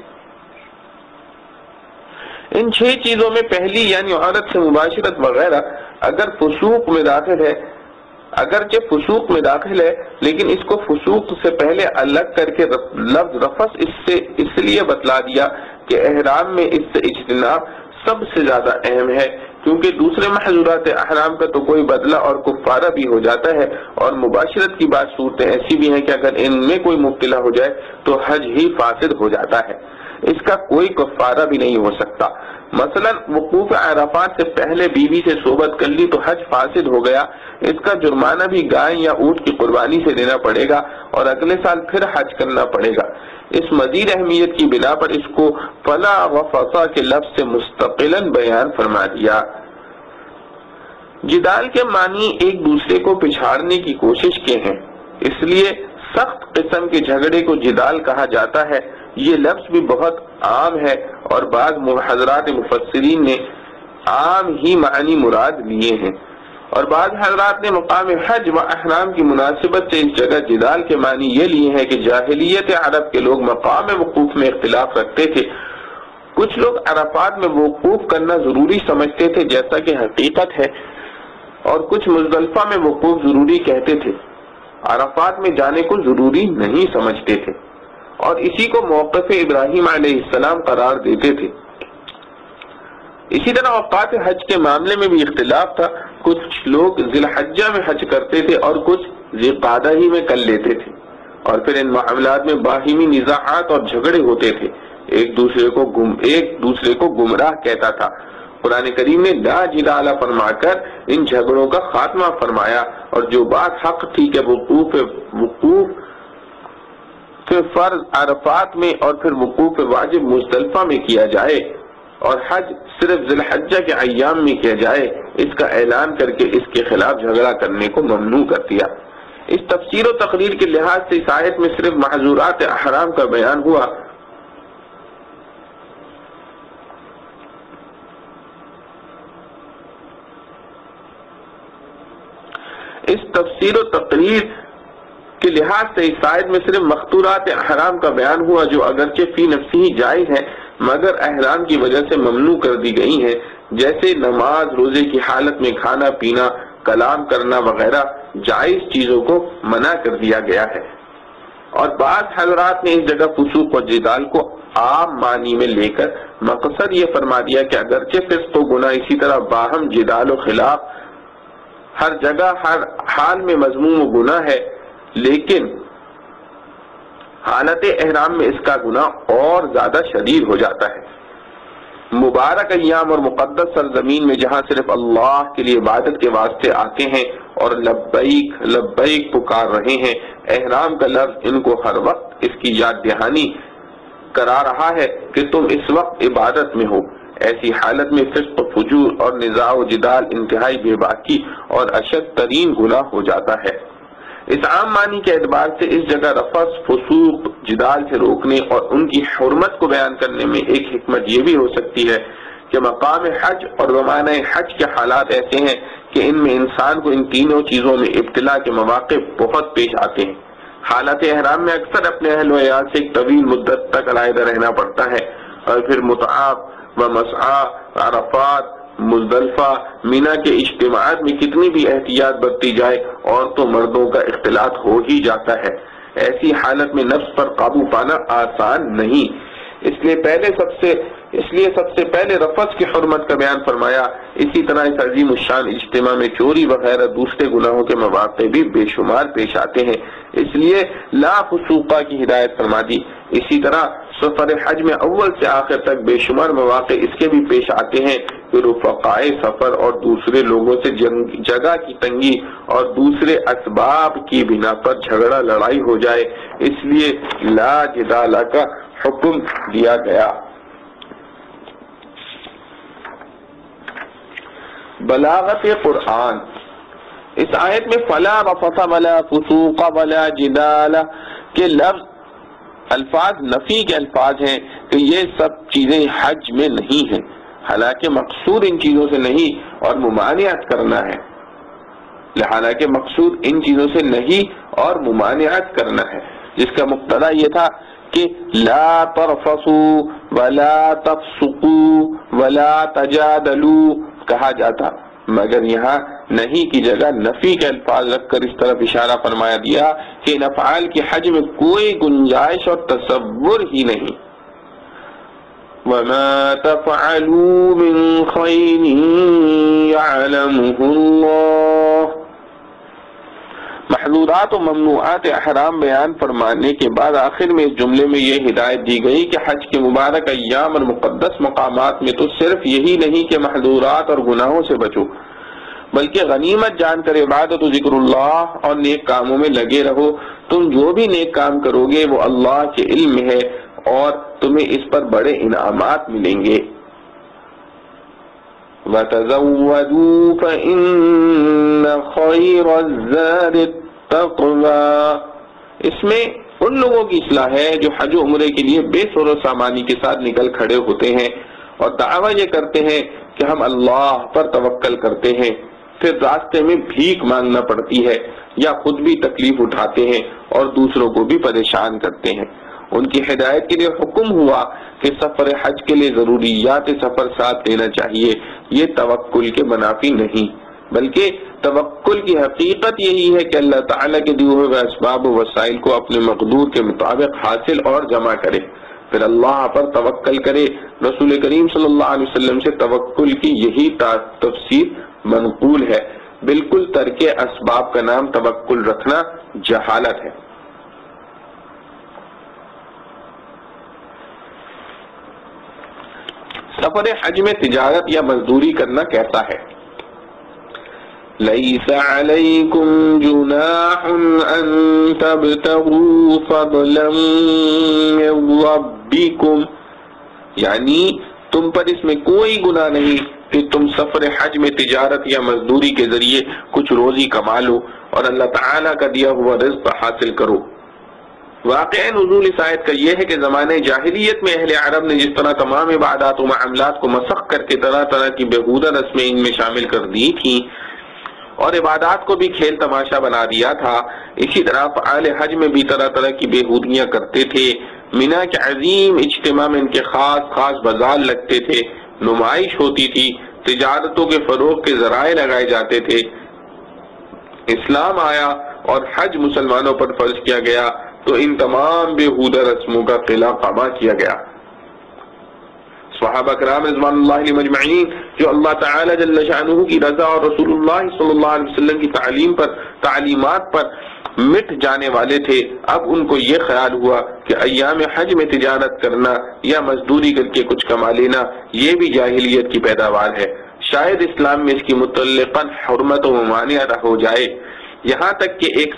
ان 6 چیزوں میں پہلی یعنی عورت سے مباشرت وغیرہ اگر فسوق میں داخل ہے، اگرچہ فسوق میں داخل ہے لیکن اس کو فسوق سے پہلے الگ کر کے لفظ رفث اس لیے بتلا دیا کہ احرام میں اس سے اجتناب سب سے زیادہ اہم ہے، کیونکہ دوسرے محظورات احرام کا تو کوئی بدلہ اور کفارہ بھی ہو جاتا ہے، اور مباشرت کی بعض صورتیں ایسی بھی ہیں کہ اگر ان میں کوئی مبتلا ہو جائے تو حج ہی فاسد ہو جاتا ہے، اس کا کوئی کفارہ بھی نہیں ہو سکتا۔ مثلا وقوف عرفات سے پہلے بیوی سے صحبت کر لی تو حج فاسد ہو گیا، اس کا جرمانہ بھی گائے یا اونٹ کی قربانی سے دینا پڑے گا اور اگلے سال پھر حج کرنا پڑے گا۔ اس مزید اہمیت کی بنا پر اس کو فلا وفصا کے لفظ سے مستقلاً بیان فرما دیا۔ جدال کے معنی ایک دوسرے کو پچھاڑنے کی کوشش کے ہیں، اس لیے سخت قسم کے جھگڑے کو جدال کہا جاتا ہے۔ یہ لفظ بھی بہت عام ہے اور بعض حضرات مفسرین نے عام ہی معنی مراد لیے ہیں، اور بعض حضرات نے مقام حج و احرام کی مناسبت سے اس جگہ جدال کے معنی یہ لیے ہیں کہ جاہلیت عرب کے لوگ مقام وقوف میں اختلاف رکھتے تھے۔ کچھ لوگ عرفات میں وقوف کرنا ضروری سمجھتے تھے جیسا کہ حقیقت ہے، اور کچھ مزدلفہ میں وقوف ضروری کہتے تھے، عرفات میں جانے کو ضروری نہیں سمجھتے تھے، اور اسی کو موقف ابراہیم علیہ السلام قرار دیتے تھے۔ اسی طرح اوقات حج کے معاملے میں بھی اختلاف تھا، کچھ لوگ ذی الحجہ میں حج کرتے تھے اور کچھ ذی القعدہ ہی میں کر لیتے تھے، اور پھر ان معاملات میں باہمی نزاعات اور جھگڑے ہوتے تھے، ایک دوسرے کو گمراہ کہتا تھا۔ قرآن کریم نے لا جدال فرما کر ان جھگڑوں کا خاتمہ فرمایا، اور جو بات حق تھی کہ وقوف پھر فرض عرفات میں اور پھر وقوف واجب مزدلفہ میں کیا جائے اور حج صرف ذی الحجہ کے ایام میں کیا جائے، اس کا اعلان کر کے اس کے خلاف جھگڑا کرنے کو ممنوع کر دیا۔ اس تفسیر و تقریر کے لحاظ سے اس آیت میں صرف محظورات احرام کا بیان ہوا۔ اس تفسیر و تقریر کے لحاظ سے اس آیت میں صرف مختورات احرام کا بیان ہوا، جو اگرچہ فی نفسی ہی جائز ہے مگر احرام کی وجہ سے ممنوع کر دی گئی ہیں، جیسے نماز، روزے کی حالت میں کھانا پینا، کلام کرنا وغیرہ جائز چیزوں کو منع کر دیا گیا ہے۔ اور بعض حضرات نے اس جگہ فسوق و جدال کو عام معنی میں لے کر مقصد یہ فرما دیا کہ اگرچہ فسق و گناہ اسی طرح باہم جدال و خلاف ہر جگہ ہر حال میں مذموم و گناہ ہے، لیکن حالت احرام میں اس کا گناہ اور زیادہ شدید ہو جاتا ہے۔ مبارک ایام اور مقدس سرزمین میں جہاں صرف اللہ کے لیے عبادت کے واسطے آتے ہیں اور لبیک لبیک پکار رہے ہیں، احرام کا لفظ ان کو ہر وقت اس کی یاد دہانی کرا رہا ہے کہ تم اس وقت عبادت میں ہو۔ ایسی حالت میں فسق و فجور اور نزاع و جدال انتہائی بے باکی اور اشد ترین گناہ ہو جاتا ہے۔ اس عام معنی کے اعتبار سے اس جگہ رفث، فسوق، جدال سے روکنے اور ان کی حرمت کو بیان کرنے میں ایک حکمت یہ بھی ہو سکتی ہے کہ مقام حج اور زمانہ حج کے حالات ایسے ہیں کہ ان میں انسان کو ان تینوں چیزوں میں ابتلا کے مواقع بہت پیش آتے ہیں۔ حالت احرام میں اکثر اپنے اہل و عیال سے ایک طویل مدت تک علیحدہ رہنا پڑتا ہے، اور پھر مطاف و مسعی، عرفات، مزدلفہ، مینا کے اجتماعات میں کتنی بھی احتیاط برتی جائے عورتوں مردوں کا اختلاط ہو ہی جاتا ہے۔ ایسی حالت میں نفس پر قابو پانا آسان نہیں، اس لیے سب سے پہلے رفث کی حرمت کا بیان فرمایا۔ اسی طرح اس عظیم الشان اجتماع میں چوری وغیرہ دوسرے گناہوں کے مواقع بھی بے شمار پیش آتے ہیں، اس لیے لا فسوقہ کی ہدایت فرما دی۔ اسی طرح سفر حج میں اول سے آخر تک بے شمار مواقع اس کے بھی پیش آتے ہیں کہ رفقائے سفر اور دوسرے لوگوں سے جگہ کی تنگی اور دوسرے اسباب کی بنا پر جھگڑا لڑائی ہو جائے، اس لیے لا جدال کا حکم دیا گیا۔ بلاغت قرآن۔ اس آیت میں فلا رفث ولا فسوق ولا جدال کے لفظ الفاظ نفی کے الفاظ ہیں کہ یہ سب چیزیں حج میں نہیں ہیں، حالانکہ مقصود ان چیزوں سے نہیں اور ممانعت کرنا ہے، حالانکہ مقصود ان چیزوں سے نہیں اور ممانعت کرنا ہے، جس کا مقتضا یہ تھا کہ لا ترفثوا ولا تفسقوا ولا تجادلوا کہا جاتا، مگر یہاں نہیں کی جگہ نفی کے الفاظ رکھ کر اس طرف اشارہ فرمایا دیا کہ ان افعال کی حج میں کوئی گنجائش اور تصور ہی نہیں۔ وَمَا تَفْعَلُوا مِنْ خَيْرٍ يَعْلَمُهُ اللَّهُ۔ محظورات و ممنوعات احرام بیان فرمانے کے بعد آخر میں اس جملے میں یہ ہدایت دی گئی کہ حج کے مبارک ایام اور مقدس مقامات میں تو صرف یہی نہیں کہ محظورات اور گناہوں سے بچو، بلکہ غنیمت جان کر عبادت و ذکر اللہ اور نیک کاموں میں لگے رہو۔ تم جو بھی نیک کام کرو گے وہ اللہ کے علم میں ہے اور تمہیں اس پر بڑے انعامات ملیں گے۔ وَتَزَوَّدُوا فَإِنَّ خَيْرَ الزَّادِ التَّقْوَىٰ۔ اس میں ان لوگوں کی اصلاح ہے جو حج و عمرے کے لیے بے سر و سامانی کے ساتھ نکل کھڑے ہوتے ہیں اور دعویٰ یہ کرتے ہیں کہ ہم اللہ پر توکل کرتے ہیں، پھر راستے میں بھیک مانگنا پڑتی ہے یا خود بھی تکلیف اٹھاتے ہیں اور دوسروں کو بھی پریشان کرتے ہیں۔ ان کی ہدایت کے لیے حکم ہوا کہ سفر حج کے لیے ضروریات سفر ساتھ لینا چاہیے۔ یہ توکل کے منافی نہیں، بلکہ توکل کی حقیقت یہی ہے کہ اللہ تعالیٰ کے دیے ہوئے اسباب و وسائل کو اپنے مقدور کے مطابق حاصل اور جمع کرے، پھر اللہ پر توکل کرے۔ رسول کریم صلی اللہ علیہ وسلم سے توکل کی یہی تفسیر منقول ہے۔ بالکل ترک اسباب کا نام توکل رکھنا جہالت ہے۔ سفر حج میں تجارت یا مزدوری کرنا کیسا ہے؟ لَيْسَ عَلَيْكُمْ جُنَاحٌ أَن تَبْتَغُوا فَضْلًا مِّن رَّبِّكُمْ، یعنی تم پر اس میں کوئی گناہ نہیں کہ تم سفر حج میں تجارت یا مزدوری کے ذریعے کچھ روزی کما لو اور اللہ تعالیٰ کا دیا ہوا رزق حاصل کرو۔ واقعہ نزول اس آیت کا یہ ہے کہ زمانے جاہلیت میں اہل عرب نے جس طرح تمام عبادات و معاملات کو مسخ کر کے طرح طرح کی بےہودہ رسمیں ان میں شامل کر دی تھیں اور عبادات کو بھی کھیل تماشا بنا دیا تھا، اسی طرح فعال حج میں بھی طرح طرح کی بےہودیاں کرتے تھے۔ مینا کے عظیم اجتماع میں ان کے خاص خاص بازار لگتے تھے، نمائش ہوتی تھی، تجارتوں کے فروغ کے ذرائع لگائے جاتے تھے۔ اسلام آیا اور حج مسلمانوں پر فرض کیا گیا تو ان تمام بےہودہ رسموں کا قلع قامہ کیا گیا۔ صحابہ کرام رضوان اللہ علیہم اجمعین جو اللہ تعالی جل شانہ کی رضا اور رسول اللہ صلی اللہ علیہ وسلم کی تعلیمات پر مٹ جانے والے تھے، اب ان کو یہ خیال ہوا کہ ایام حج میں تجارت کرنا یا مزدوری کر کے کچھ کما لینا یہ بھی جاہلیت کی پیداوار ہے، شاید اسلام میں اس کی متعلقاً حرمت و ممانعت ہو جائے۔ یہاں تک کہ ایک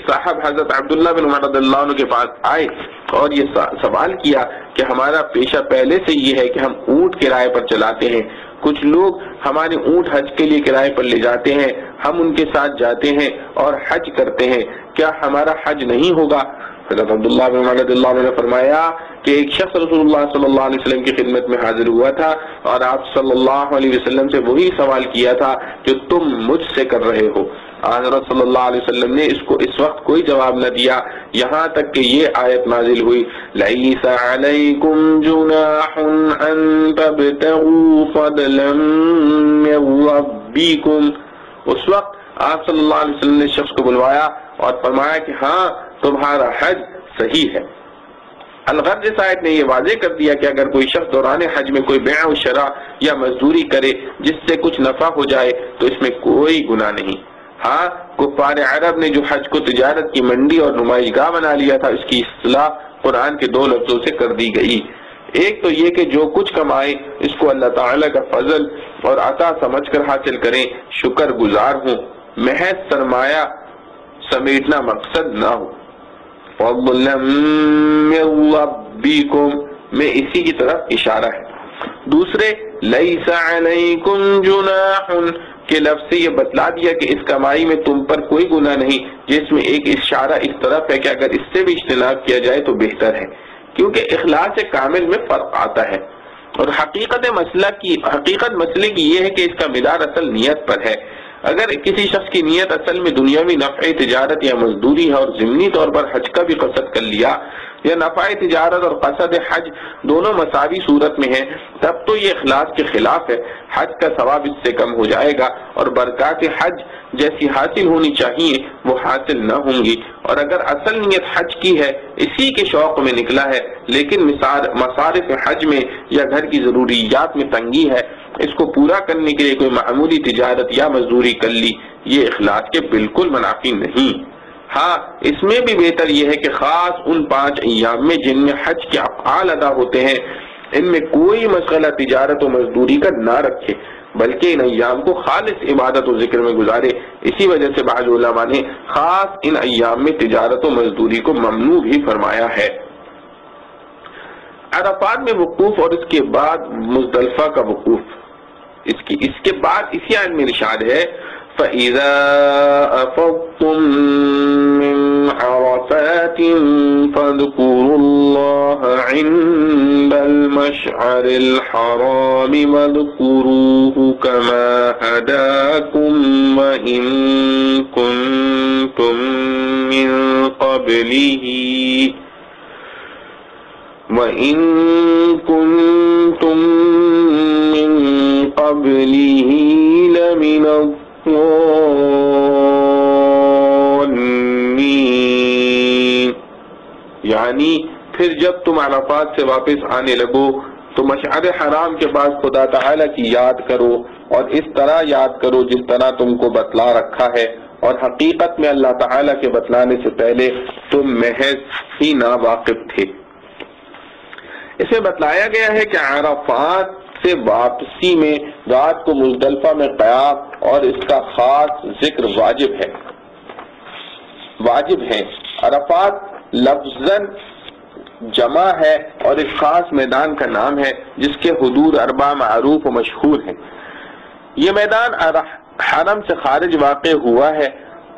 صاحب حضرت عبداللہ بن عمر رضی اللہ عنہ کے پاس آئے اور یہ سوال کیا کہ ہمارا پیشہ پہلے سے یہ ہے کہ ہم اونٹ کرائے پر چلاتے ہیں، کچھ لوگ ہمارے اونٹ حج کے لیے کرائے پر لے جاتے ہیں، ہم ان کے ساتھ جاتے ہیں اور حج کرتے ہیں، کیا ہمارا حج نہیں ہوگا؟ حضرت عبداللہ بن عمر رضی اللہ عنہ نے فرمایا کہ ایک شخص رسول اللہ صلی اللہ علیہ وسلم کی خدمت میں حاضر ہوا تھا اور آپ صلی اللہ علیہ وسلم سے وہی سوال کیا تھا جو تم مجھ سے کر رہے ہو۔ حضرت صلی اللہ علیہ وسلم نے اس کو اس وقت کوئی جواب نہ دیا، یہاں تک کہ یہ آیت نازل ہوئی لَيْسَ عَلَيْكُمْ جُنَاحٌ أَن تَبْتَغُوا فَضْلًا مِّن رَّبِّكُمْ۔ اس وقت آپ صلی اللہ علیہ وسلم نے شخص کو بلوایا اور فرمایا کہ ہاں تمہارا حج صحیح ہے۔ الغرض اس آیت نے یہ واضح کر دیا کہ اگر کوئی شخص دوران حج میں کوئی بیع و شراء یا مزدوری کرے جس سے کچھ نفع ہو جائے تو اس میں کوئی گناہ نہیں۔ ہاں کفار عرب نے جو حج کو تجارت کی منڈی اور نمائش گاہ بنا لیا تھا، اس کی اصطلاح قرآن کے 2 لفظوں سے کر دی گئی۔ ایک تو یہ کہ جو کچھ کمائے اس کو اللہ تعالیٰ کا فضل اور عطا سمجھ کر حاصل کریں، شکر گزار ہوں، محض سرمایہ سمیٹنا مقصد نہ ہو۔ فضلا من ربکم میں اسی کی طرف اشارہ ہے۔ دوسرے لیس علیکم جناح کے لفظ سے یہ بتلا دیا کہ اس کمائی میں تم پر کوئی گناہ نہیں، جس میں ایک اشارہ اس طرف ہے کہ اگر اس سے بھی اجتناب کیا جائے تو بہتر ہے، کیونکہ اخلاص کامل میں فرق آتا ہے۔ اور حقیقت مسئلے کی یہ ہے کہ اس کا مدار اصل نیت پر ہے۔ اگر کسی شخص کی نیت اصل میں دنیاوی نفع تجارت یا مزدوری ہے اور ضمنی طور پر حج کا بھی قصد کر لیا، یا نفع تجارت اور قصد حج دونوں مساوی صورت میں ہیں، تب تو یہ اخلاص کے خلاف ہے، حج کا ثواب اس سے کم ہو جائے گا اور برکات حج جیسی حاصل ہونی چاہیے وہ حاصل نہ ہوں گی۔ اور اگر اصل نیت حج کی ہے، اسی کے شوق میں نکلا ہے، لیکن مصارف حج میں یا گھر کی ضروریات میں تنگی ہے، اس کو پورا کرنے کے لیے کوئی معمولی تجارت یا مزدوری کر لی، یہ اخلاص کے بالکل منافی نہیں۔ ہاں اس میں بھی بہتر یہ ہے کہ خاص ان 5 ایام میں جن میں حج کے افعال ادا ہوتے ہیں، ان میں کوئی مشغلہ تجارت و مزدوری کا نہ رکھے، بلکہ ان ایام کو خالص عبادت و ذکر میں گزارے۔ اسی وجہ سے بعض علماء نے خاص ان ایام میں تجارت و مزدوری کو ممنوع بھی فرمایا ہے۔ عرفات میں وقوف اور اس کے بعد مزدلفہ کا وقوف، اس کے بعد اسی آیت میں ارشاد ہے فَإِذَا أَفَضْتُم مِّنْ عَرَفَاتٍ فَاذْكُرُوا اللَّهَ عِندَ الْمَشْعَرِ الْحَرَامِ وَاذْكُرُوهُ كَمَا هَدَاكُمْ وَإِن كُنتُم مِّن قَبْلِهِ لَمِنَ الضَّالِّينَ، یعنی پھر جب تم عرفات سے واپس آنے لگو تو مشعر حرام کے پاس خدا تعالی کی یاد کرو اور اس طرح یاد کرو جس طرح تم کو بتلا رکھا ہے، اور حقیقت میں اللہ تعالی کے بتلانے سے پہلے تم محض ہی ناواقف تھے۔ اسے بتلایا گیا ہے کہ عرفات سے واپسی میں رات کو مزدلفہ میں اور اس کا خاص ذکر واجب ہے۔ عرفات لفظاً جمع ہے اور ایک خاص میدان کا نام ہے جس کے حدود 4 معروف و مشہور ہیں۔ یہ میدان حرم سے خارج واقع ہوا ہے۔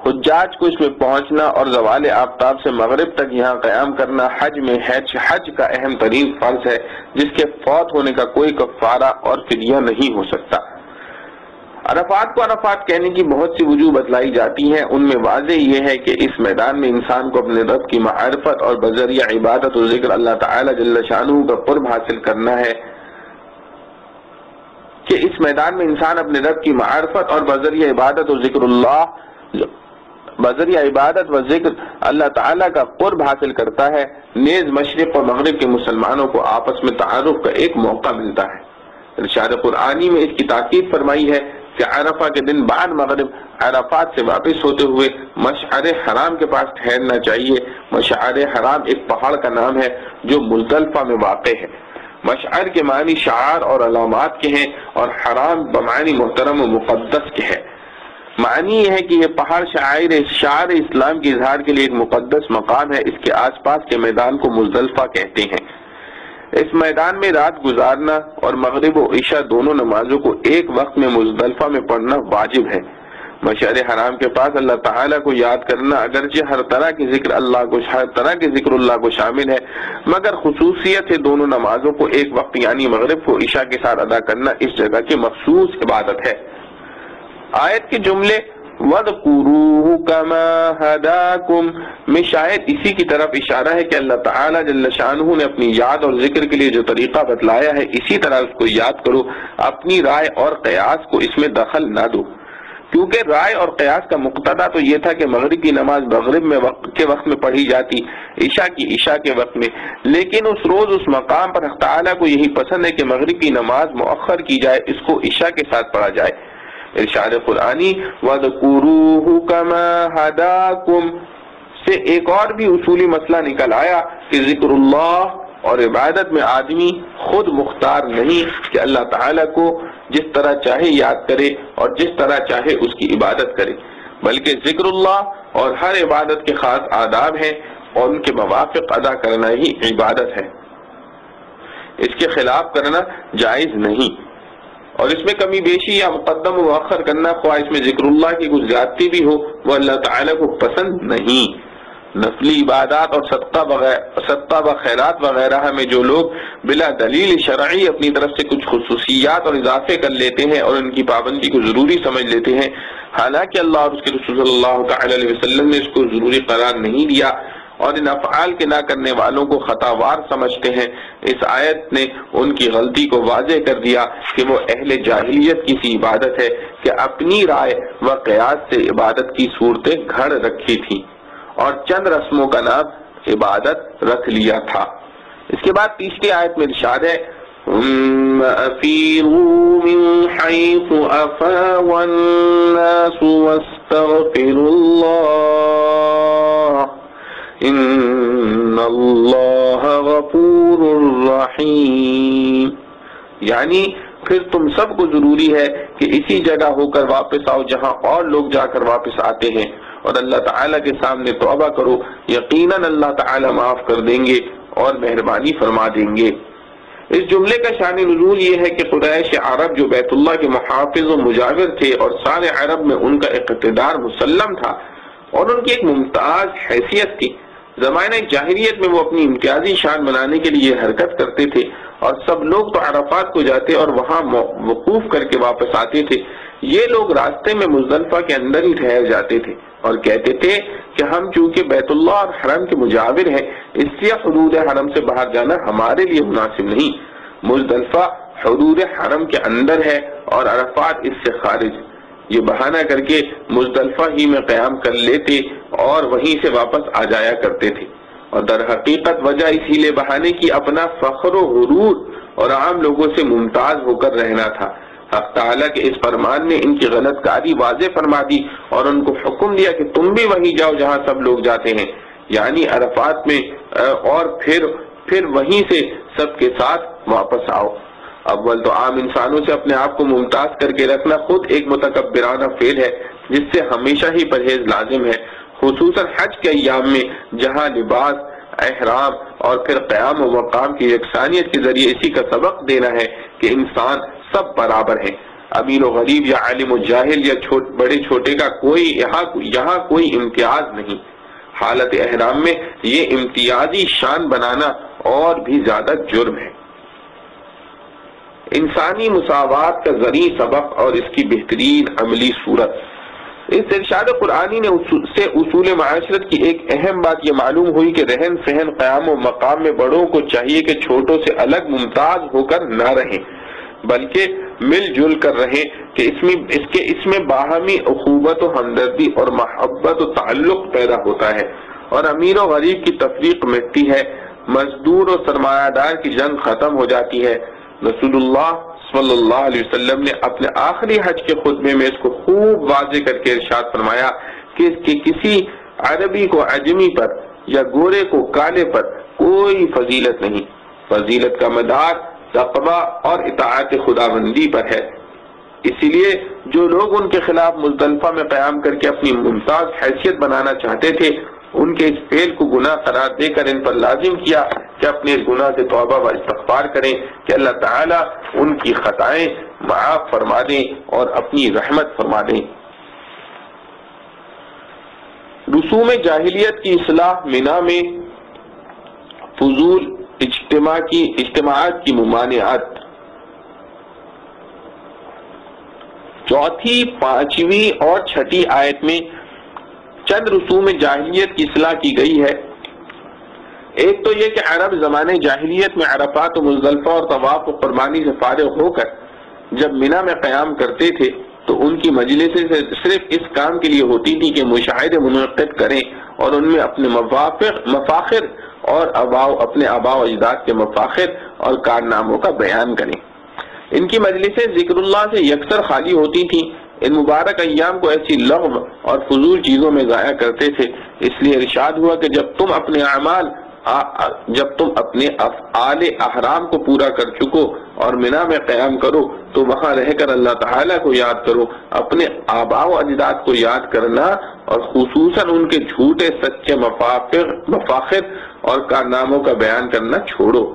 حجاج کو اس میں پہنچنا اور زوال آفتاب سے مغرب تک یہاں قیام کرنا حج کا اہم ترین فرض ہے، جس کے فوت ہونے کا کوئی کفارہ اور فدیہ نہیں ہو سکتا۔ عرفات کو عرفات کہنے کی بہت سی وجوہ بتلائی جاتی ہیں۔ ان میں واضح یہ ہے کہ اس میدان میں انسان کو اپنے رب کی معرفت اور بذریعہ عبادت و ذکر اللہ تعالی جل شانہ کا قرب حاصل کرنا ہے، کہ اس میدان میں انسان اپنے رب کی معرفت اور بذریعہ عبادت و ذکر اللہ تعالی کا قرب حاصل کرتا ہے۔ نیز مشرق اور مغرب کے مسلمانوں کو آپس میں تعارف کا ایک موقع ملتا ہے۔ ارشاد قرآنی میں اس کی تاکید فرمائی ہے کہ عرفہ کے دن بعد مغرب عرفات سے واپس ہوتے ہوئے مشعر حرام کے پاس ٹھہرنا چاہیے۔ مشعر حرام ایک پہاڑ کا نام ہے جو مزدلفہ میں واقع ہے۔ مشعر کے معنی شعار اور علامات کے ہیں اور حرام بمعنی محترم و مقدس کے ہے۔ معنی یہ ہے کہ یہ پہاڑ شعار اسلام کے اظہار کے لیے ایک مقدس مقام ہے۔ اس کے آس پاس کے میدان کو مزدلفہ کہتے ہیں۔ اس میدان میں رات گزارنا اور مغرب و عشاء دونوں نمازوں کو ایک وقت میں مزدلفہ میں پڑھنا واجب ہے۔ مشعر حرام کے پاس اللہ تعالیٰ کو یاد کرنا اگرچہ ہر طرح کے ذکر اللہ کو شامل ہے، مگر خصوصیت ہے دونوں نمازوں کو ایک وقت یعنی مغرب کو عشاء کے ساتھ ادا کرنا اس جگہ کی مخصوص عبادت ہے۔ آیت کے جملے وَاذْكُرُوهُ كَمَا هَدَاكُمْ میں شاید اسی کی طرف اشارہ ہے کہ اللہ تعالیٰ جل شانہ نے اپنی یاد اور ذکر کے لیے جو طریقہ بتلایا ہے اسی طرح اس کو یاد کرو، اپنی رائے اور قیاس کو اس میں دخل نہ دو، کیونکہ رائے اور قیاس کا مقتضا تو یہ تھا کہ مغرب کی نماز مغرب کے وقت میں پڑھی جاتی، عشاء کی عشاء کے وقت میں، لیکن اس روز اس مقام پر حق تعالیٰ کو یہی پسند ہے کہ مغرب کی نماز مؤخر کی جائے، اس کو عشاء کے ساتھ پڑھا جائے۔ ارشاد قرآنی وَاذْكُرُوهُ كَمَا هَدَاكُمْ سے ایک اور بھی اصولی مسئلہ نکل آیا کہ ذکر اللہ اور عبادت میں آدمی خود مختار نہیں کہ اللہ تعالیٰ کو جس طرح چاہے یاد کرے اور جس طرح چاہے اس کی عبادت کرے، بلکہ ذکر اللہ اور ہر عبادت کے خاص آداب ہیں اور ان کے موافق ادا کرنا ہی عبادت ہے، اس کے خلاف کرنا جائز نہیں، اور اس میں کمی بیشی یا مقدم و مؤخر کرنا خواہ اس میں ذکر اللہ کی کچھ زیادتی بھی ہو وہ اللہ تعالیٰ کو پسند نہیں۔ نفلی عبادات اور صدقہ و خیرات وغیرہ میں جو لوگ بلا دلیل شرعی اپنی طرف سے کچھ خصوصیات اور اضافے کر لیتے ہیں اور ان کی پابندی کو ضروری سمجھ لیتے ہیں، حالانکہ اللہ اور اس کے رسول صلی اللہ تعالی علیہ وسلم نے اس کو ضروری قرار نہیں دیا اور ان افعال کے نہ کرنے والوں کو خطاوار سمجھتے ہیں، اس آیت نے ان کی غلطی کو واضح کر دیا کہ وہ اہل جاہلیت کی سی عبادت ہے کہ اپنی رائے و قیاس سے عبادت کی صورتیں گھڑ رکھی تھی اور چند رسموں کا نام عبادت رکھ لیا تھا۔ اس کے بعد تیسری آیت میں ارشاد ہے أَفِيضُوا مِنْ حَيْثُ أَفَاضَ النَّاسُ وَاسْتَغْفِرُوا اللَّهَ ان اللہ غفور رحیم، یعنی پھر تم سب کو ضروری ہے کہ اسی جگہ ہو کر واپس آؤ جہاں اور لوگ جا کر واپس آتے ہیں اور اللہ تعالیٰ کے سامنے توبہ کرو، یقیناً اللہ تعالیٰ معاف کر دیں گے اور مہربانی فرما دیں گے۔ اس جملے کا شان نزول یہ ہے کہ قریش عرب جو بیت اللہ کے محافظ و مجاور تھے اور سارے عرب میں ان کا اقتدار مسلم تھا اور ان کی ایک ممتاز حیثیت تھی، زمانہ جاہلیت میں وہ اپنی امتیازی شان بنانے کے لیے حرکت کرتے تھے اور سب لوگ تو عرفات کو جاتے اور وہاں وقوف کر کے واپس آتے تھے، یہ لوگ راستے میں مزدلفہ کے اندر ہی ٹھہر جاتے تھے اور کہتے تھے کہ ہم چونکہ بیت اللہ اور حرم کے مجاور ہیں اس لیے حدود حرم سے باہر جانا ہمارے لیے مناسب نہیں، مزدلفہ حدود حرم کے اندر ہے اور عرفات اس سے خارج، یہ بہانہ کر کے مزدلفہ ہی میں قیام کر لیتے اور وہیں سے واپس آ جایا کرتے تھے، اور در حقیقت وجہ اس ہیلے بہانے کی اپنا فخر و غرور اور عام لوگوں سے ممتاز ہو کر رہنا تھا۔ حق تعالیٰ کے اس فرمان نے ان کی غلط کاری واضح فرما دی اور ان کو حکم دیا کہ تم بھی وہیں جاؤ جہاں سب لوگ جاتے ہیں، یعنی عرفات میں، اور پھر وہیں سے سب کے ساتھ واپس آؤ۔ اول تو عام انسانوں سے اپنے آپ کو ممتاز کر کے رکھنا خود ایک متکبرانہ فعل ہے جس سے ہمیشہ ہی پرہیز لازم ہے، خصوصاً حج کے ایام میں جہاں لباس، احرام اور پھر قیام و مقام کی یکسانیت کے ذریعے اسی کا سبق دینا ہے کہ انسان سب برابر ہیں، امیر و غریب یا عالم و جاہل یا بڑے چھوٹے کا یہاں کوئی امتیاز نہیں۔ حالت احرام میں یہ امتیازی شان بنانا اور بھی زیادہ جرم ہے۔ انسانی مساوات کا زرعی سبق اور اس کی بہترین عملی صورت۔ اس ارشاد قرآنی نے سے اصول معاشرت کی ایک اہم بات یہ معلوم ہوئی کہ رہن سہن، قیام و مقام میں بڑوں کو چاہیے کہ چھوٹوں سے الگ ممتاز ہو کر نہ رہیں، بلکہ مل جل کر رہیں کہ اس میں باہمی اخوت و ہمدردی اور محبت و تعلق پیدا ہوتا ہے اور امیر و غریب کی تفریق مٹتی ہے، مزدور و سرمایہ دار کی جنگ ختم ہو جاتی ہے۔ رسول اللہ صلی اللہ علیہ وسلم نے اپنے آخری حج کے خطبے میں اس کو خوب واضح کر کے ارشاد فرمایا کہ کسی عربی کو عجمی پر یا گورے کو کالے پر کوئی فضیلت نہیں، فضیلت کا مدار تقویٰ اور اطاعت خداوندی پر ہے۔ اسی لیے جو لوگ ان کے خلاف مزدلفہ میں قیام کر کے اپنی ممتاز حیثیت بنانا چاہتے تھے، ان کے اس فعل کو گناہ قرار دے کر ان پر لازم کیا کہ اپنے اس گناہ سے توبہ و استغفار کریں کہ اللہ تعالیٰ ان کی خطائیں معاف فرما دیں اور اپنی رحمت فرما دیں۔ رسوم جاہلیت کی اصلاح مینا میں فضول اجتماعات کی ممانعت۔ چوتھی، پانچویں اور چھٹی آیت میں چند رسوم جاہلیت کی اصلاح کی گئی ہے۔ ایک تو یہ کہ عرب زمانے جاہلیت میں عرفات و مزدلفہ اور طواف و قربانی سے فارغ ہو کر جب مینا میں قیام کرتے تھے تو ان کی مجلسیں صرف اس کام کے لیے ہوتی تھی کہ مشاہدے منعقد کریں اور ان میں اپنے مفاخر اور اپنے آباء و اجداد کے مفاخر اور کارناموں کا بیان کریں۔ ان کی مجلسیں ذکر اللہ سے یکسر خالی ہوتی تھیں، ان مبارک ایام کو ایسی لغو اور فضول چیزوں میں ضائع کرتے تھے۔ اس لیے ارشاد ہوا کہ جب تم اپنے افعال احرام کو پورا کر چکو اور مینا میں قیام کرو تو وہاں رہ کر اللہ تعالیٰ کو یاد کرو، اپنے آباء و اجداد کو یاد کرنا اور خصوصاً ان کے جھوٹے سچے مفاخر اور کارناموں کا بیان کرنا چھوڑو۔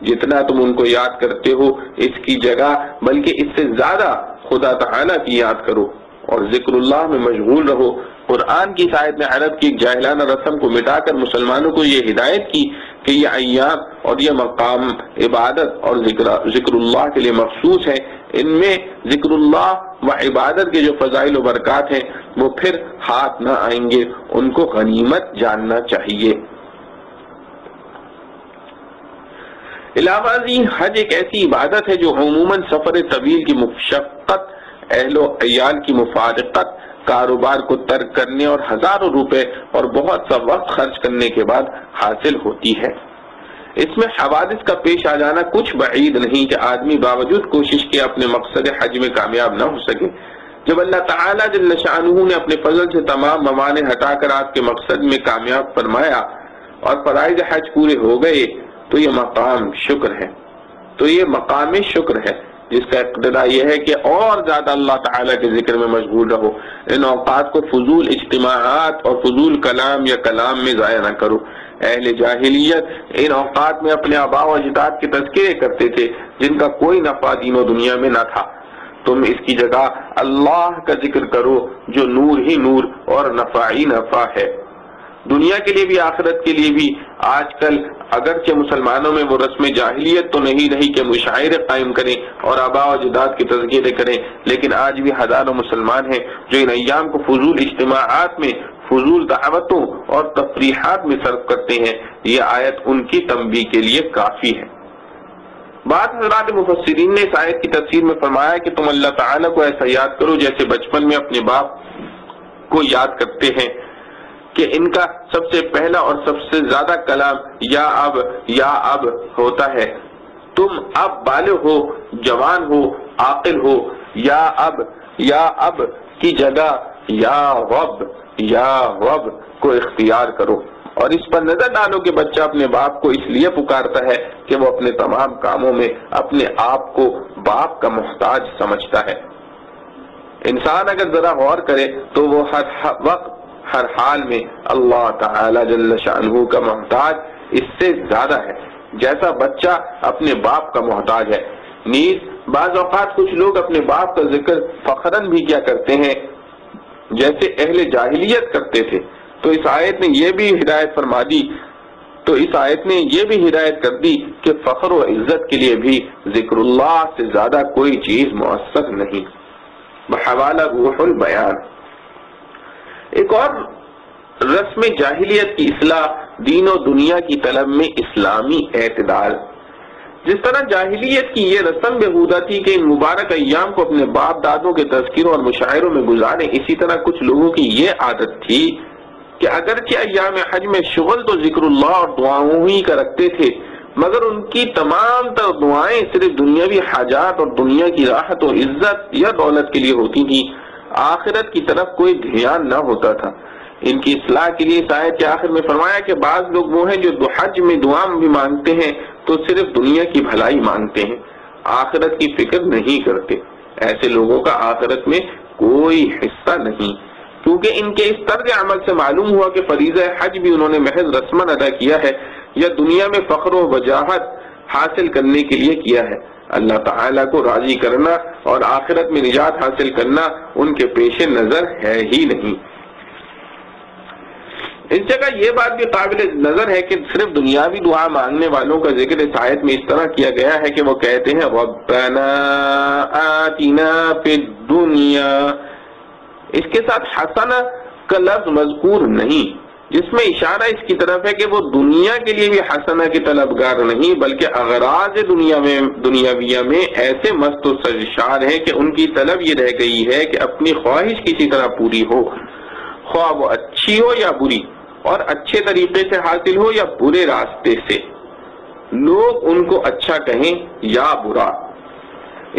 جتنا تم ان کو یاد کرتے ہو اس کی جگہ بلکہ اس سے زیادہ خدا تعالیٰ کی یاد کرو اور ذکر اللہ میں مشغول رہو۔ قرآن کی آیت نے عرب کی ایک جاہلانہ رسم کو مٹا کر مسلمانوں کو یہ ہدایت کی کہ یہ ایام اور یہ مقام عبادت اور ذکر اللہ کے لیے مخصوص ہے، ان میں ذکر اللہ و عبادت کے جو فضائل و برکات ہیں وہ پھر ہاتھ نہ آئیں گے، ان کو غنیمت جاننا چاہیے۔ علاوہ ازیں حج ایک ایسی عبادت ہے جو عموماً سفر طویل کی مشقت، اہل و عیال کی مفارقت، کاروبار کو ترک کرنے اور ہزاروں روپے اور بہت سا وقت خرچ کرنے کے بعد حاصل ہوتی ہے۔ اس میں حوادث کا پیش آ جانا کچھ بعید نہیں کہ آدمی باوجود کوشش کے اپنے مقصد حج میں کامیاب نہ ہو سکے۔ جب اللہ تعالیٰ جل شانہ نے اپنے فضل سے تمام موانع ہٹا کر آپ کے مقصد میں کامیاب فرمایا اور فرائض حج پورے ہو گئے تو یہ مقام شکر ہے جس کا اقتضا یہ ہے کہ اور زیادہ اللہ تعالیٰ کے ذکر میں مشغول رہو، ان اوقات کو فضول اجتماعات اور فضول کلام یا کلام میں ضائع نہ کرو۔ اہل جاہلیت ان اوقات میں اپنے آباء و اجداد کے تذکرے کرتے تھے جن کا کوئی نفع دین و دنیا میں نہ تھا۔ تم اس کی جگہ اللہ کا ذکر کرو جو نور ہی نور اور نفع ہی نفع ہے، دنیا کے لیے بھی آخرت کے لیے بھی۔ آج کل اگرچہ مسلمانوں میں وہ رسم جاہلیت تو نہیں رہی کہ مشاعرے قائم کریں اور آباء و اجداد کے تذکرے کریں، لیکن آج بھی ہزاروں مسلمان ہیں جو ان ایام کو فضول اجتماعات میں، فضول دعوتوں اور تفریحات میں صرف کرتے ہیں۔ یہ آیت ان کی تنبیہ کے لیے کافی ہے۔ بعض حضرات مفسرین نے اس آیت کی تفسیر میں فرمایا کہ تم اللہ تعالیٰ کو ایسا یاد کرو جیسے بچپن میں اپنے باپ کو یاد کرتے ہیں کہ ان کا سب سے پہلا اور سب سے زیادہ کلام یا اب ہوتا ہے۔ تم اب بالغ ہو، جوان ہو، عاقل ہو، یا اب کی جگہ یا رب کو اختیار کرو اور اس پر نظر ڈالو کہ بچہ اپنے باپ کو اس لیے پکارتا ہے کہ وہ اپنے تمام کاموں میں اپنے آپ کو باپ کا محتاج سمجھتا ہے۔ انسان اگر ذرا غور کرے تو وہ ہر وقت ہر حال میں اللہ تعالی جل شانہ کا محتاج اس سے زیادہ ہے جیسا بچہ اپنے باپ کا محتاج ہے۔ نیز بعض اوقات کچھ لوگ اپنے باپ کا ذکر فخراً بھی کیا کرتے ہیں جیسے اہل جاہلیت کرتے تھے، تو اس آیت نے یہ بھی ہدایت فرما دی کر دی کہ فخر و عزت کے لیے بھی ذکر اللہ سے زیادہ کوئی چیز مؤثر نہیں۔ بحوالہ روح البیان۔ ایک اور رسم جاہلیت کی اصلاح دین و دنیا کی طلب میں اسلامی اعتدال۔ جس طرح جاہلیت کی یہ رسم بےہودہ تھی کہ ان مبارک ایام کو اپنے باپ دادوں کے تذکروں اور مشاعروں میں گزاریں، اسی طرح کچھ لوگوں کی یہ عادت تھی کہ اگرچہ ایام حج میں شغل تو ذکر اللہ اور دعاؤں ہی کا رکھتے تھے، مگر ان کی تمام تر دعائیں صرف دنیاوی حاجات اور دنیا کی راحت و عزت یا دولت کے لیے ہوتی تھی، آخرت کی طرف کوئی دھیان نہ ہوتا تھا۔ ان کی اصلاح کے لیے اس آیت کے آخر میں فرمایا کہ بعض لوگ وہ ہیں جو حج میں دعا بھی مانگتے ہیں تو صرف دنیا کی بھلائی مانگتے ہیں، آخرت کی فکر نہیں کرتے۔ ایسے لوگوں کا آخرت میں کوئی حصہ نہیں، کیونکہ ان کے اس طرز عمل سے معلوم ہوا کہ فریضہ حج بھی انہوں نے محض رسماً ادا کیا ہے یا دنیا میں فخر و وجاہت حاصل کرنے کے لیے کیا ہے۔ اللہ تعالیٰ کو راضی کرنا اور آخرت میں نجات حاصل کرنا ان کے پیش نظر ہے ہی نہیں۔ اس جگہ یہ بات بھی قابل نظر ہے کہ صرف دنیاوی دعا مانگنے والوں کا ذکر اس آیت میں اس طرح کیا گیا ہے کہ وہ کہتے ہیں ربنا آتنا فی الدنیا، اس کے ساتھ حسنہ کا لفظ مذکور نہیں، جس میں اشارہ اس کی طرف ہے کہ وہ دنیا کے لیے بھی حسنہ کے طلبگار نہیں بلکہ اغراض دنیاویہ میں ایسے مست و سرشار ہیں کہ ان کی طلب یہ رہ گئی ہے کہ اپنی خواہش کسی طرح پوری ہو، خواہ وہ اچھی ہو یا بری، اور اچھے طریقے سے حاصل ہو یا برے راستے سے، لوگ ان کو اچھا کہیں یا برا۔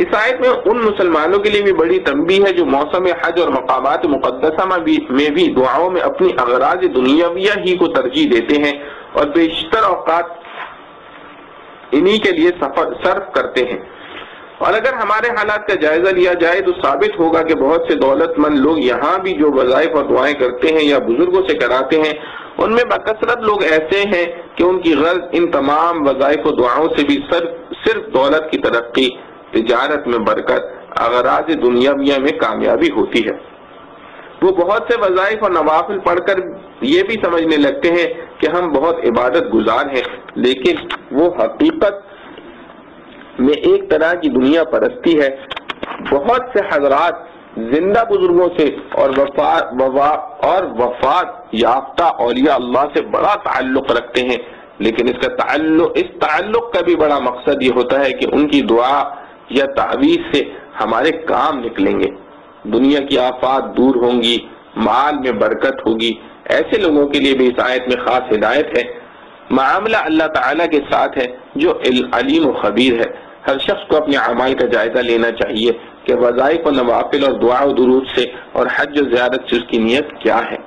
اس آیت میں ان مسلمانوں کے لیے بھی بڑی تنبیہ ہے جو موسم حج اور مقامات مقدسہ میں بھی دعاؤں میں اپنی اغراض دنیاویہ ہی کو ترجیح دیتے ہیں اور بیشتر اوقات انہی کے لیے صرف کرتے ہیں۔ اور اگر ہمارے حالات کا جائزہ لیا جائے تو ثابت ہوگا کہ بہت سے دولت مند لوگ یہاں بھی جو وظائف اور دعائیں کرتے ہیں یا بزرگوں سے کراتے ہیں، ان میں بکثرت لوگ ایسے ہیں کہ ان کی غرض ان تمام وظائف و دعاؤں سے بھی صرف دولت کی ترقی، تجارت میں برکت، اغراض دنیاویہ میں کامیابی ہوتی ہے۔ وہ بہت سے وظائف اور نوافل پڑھ کر یہ بھی سمجھنے لگتے ہیں کہ ہم بہت عبادت گزار ہیں، لیکن وہ حقیقت میں ایک طرح کی دنیا پرستی ہے۔ بہت سے حضرات زندہ بزرگوں سے اور وفات یافتہ اولیاء اللہ سے بڑا تعلق رکھتے ہیں، لیکن اس تعلق کا بھی بڑا مقصد یہ ہوتا ہے کہ ان کی دعا یا تعویذ سے ہمارے کام نکلیں گے، دنیا کی آفات دور ہوں گی، مال میں برکت ہوگی۔ ایسے لوگوں کے لیے بھی اس آیت میں خاص ہدایت ہے۔ معاملہ اللہ تعالیٰ کے ساتھ ہے جو علیم و خبیر ہے۔ ہر شخص کو اپنے اعمال کا جائزہ لینا چاہیے کہ وظائف و نوافل اور دعا و درود سے اور حج و زیارت سے اس کی نیت کیا ہے۔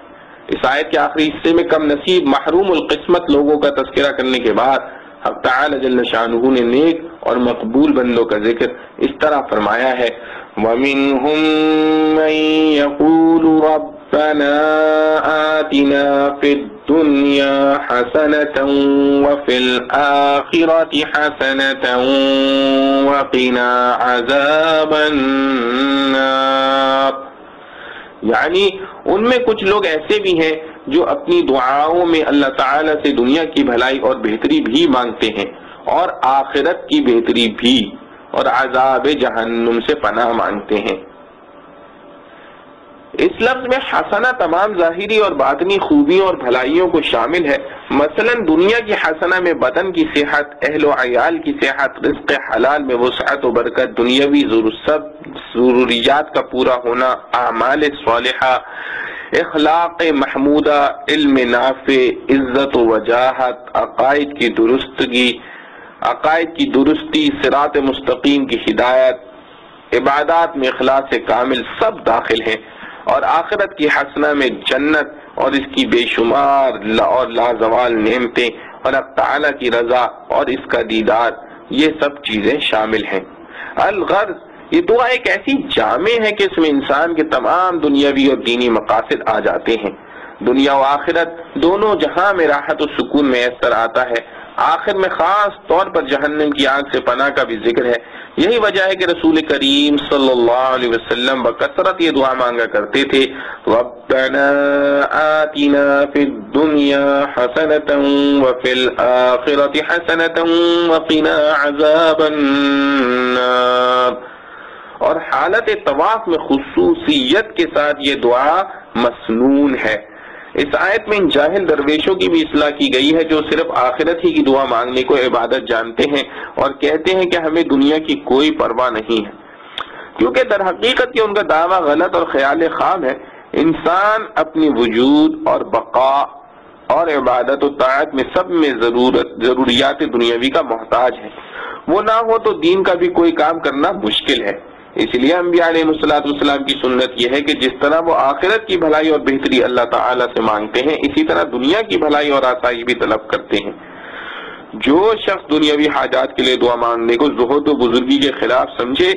اس آیت کے آخری حصے میں کم نصیب محروم القسمت لوگوں کا تذکرہ کرنے کے بعد حق تعالی جل شانہ نے نیک اور مقبول بندوں کا ذکر اس طرح فرمایا ہے وَمِنْهُمْ مَنْ يَقُولُ رَبَّنَا آتِنَا فِي الدُّنْيَا حَسَنَةً وَفِي الْآخِرَةِ حَسَنَةً وَقِنَا عَذَابَ النَّارِ، یعنی ان میں کچھ لوگ ایسے بھی ہیں جو اپنی دعاؤں میں اللہ تعالیٰ سے دنیا کی بھلائی اور بہتری بھی مانگتے ہیں اور آخرت کی بہتری بھی، اور عذاب جہنم سے پناہ مانگتے ہیں۔ اس لفظ میں حسنہ تمام ظاہری اور باطنی خوبیوں اور بھلائیوں کو شامل ہے۔ مثلا دنیا کی حسنہ میں بدن کی صحت، اہل و عیال کی صحت، رزق حلال میں وسعت و برکت، دنیاوی ضروریات کا پورا ہونا، اعمال صالحہ، اخلاق محمودہ، علم نافع، عزت و وجاہت، عقائد کی درستی، صراط مستقیم کی ہدایت، عبادات میں اخلاص کامل سب داخل ہیں، اور آخرت کی حسنہ میں جنت، اور اس کی بے شمار اور لازوال نعمتیں اور اب تعالیٰ کی رضا اور اس کا دیدار، یہ سب چیزیں شامل ہیں۔ الغرض، یہ دعا ایک ایسی جامع ہے کہ اس میں انسان کے تمام دنیاوی اور دینی مقاصد آ جاتے ہیں۔ دنیا و آخرت دونوں جہاں میں راحت و سکون میسر آتا ہے۔ آخر میں خاص طور پر جہنم کی آگ سے پناہ کا بھی ذکر ہے۔ یہی وجہ ہے کہ رسول کریم صلی اللہ علیہ وسلم بکثرت یہ دعا مانگا کرتے تھے، ربنا آتنا فی الدنیا حسنۃ وفی الآخرۃ حسنۃ وقنا عذاب النار۔ اور حالت طواف میں خصوصیت کے ساتھ یہ دعا مسنون ہے۔ اس آیت میں ان جاہل درویشوں کی بھی اصلاح کی گئی ہے جو صرف آخرت ہی کی دعا مانگنے کو عبادت جانتے ہیں اور کہتے ہیں کہ ہمیں دنیا کی کوئی پرواہ نہیں ہے، کیونکہ در حقیقت یہ ان کا دعویٰ غلط اور خیال خام ہے۔ انسان اپنی وجود اور بقا اور عبادت و طاعت میں سب میں ضروریات دنیاوی کا محتاج ہے۔ وہ نہ ہو تو دین کا بھی کوئی کام کرنا مشکل ہے۔ اس لیے انبیاء علیہ السلام کی سنت یہ ہے کہ جس طرح وہ آخرت کی بھلائی اور بہتری اللہ تعالیٰ سے مانگتے ہیں، اسی طرح دنیا کی بھلائی اور آسائش بھی طلب کرتے ہیں۔ جو شخص دنیاوی حاجات کے لیے دعا مانگنے کو زہد و بزرگی کے خلاف سمجھے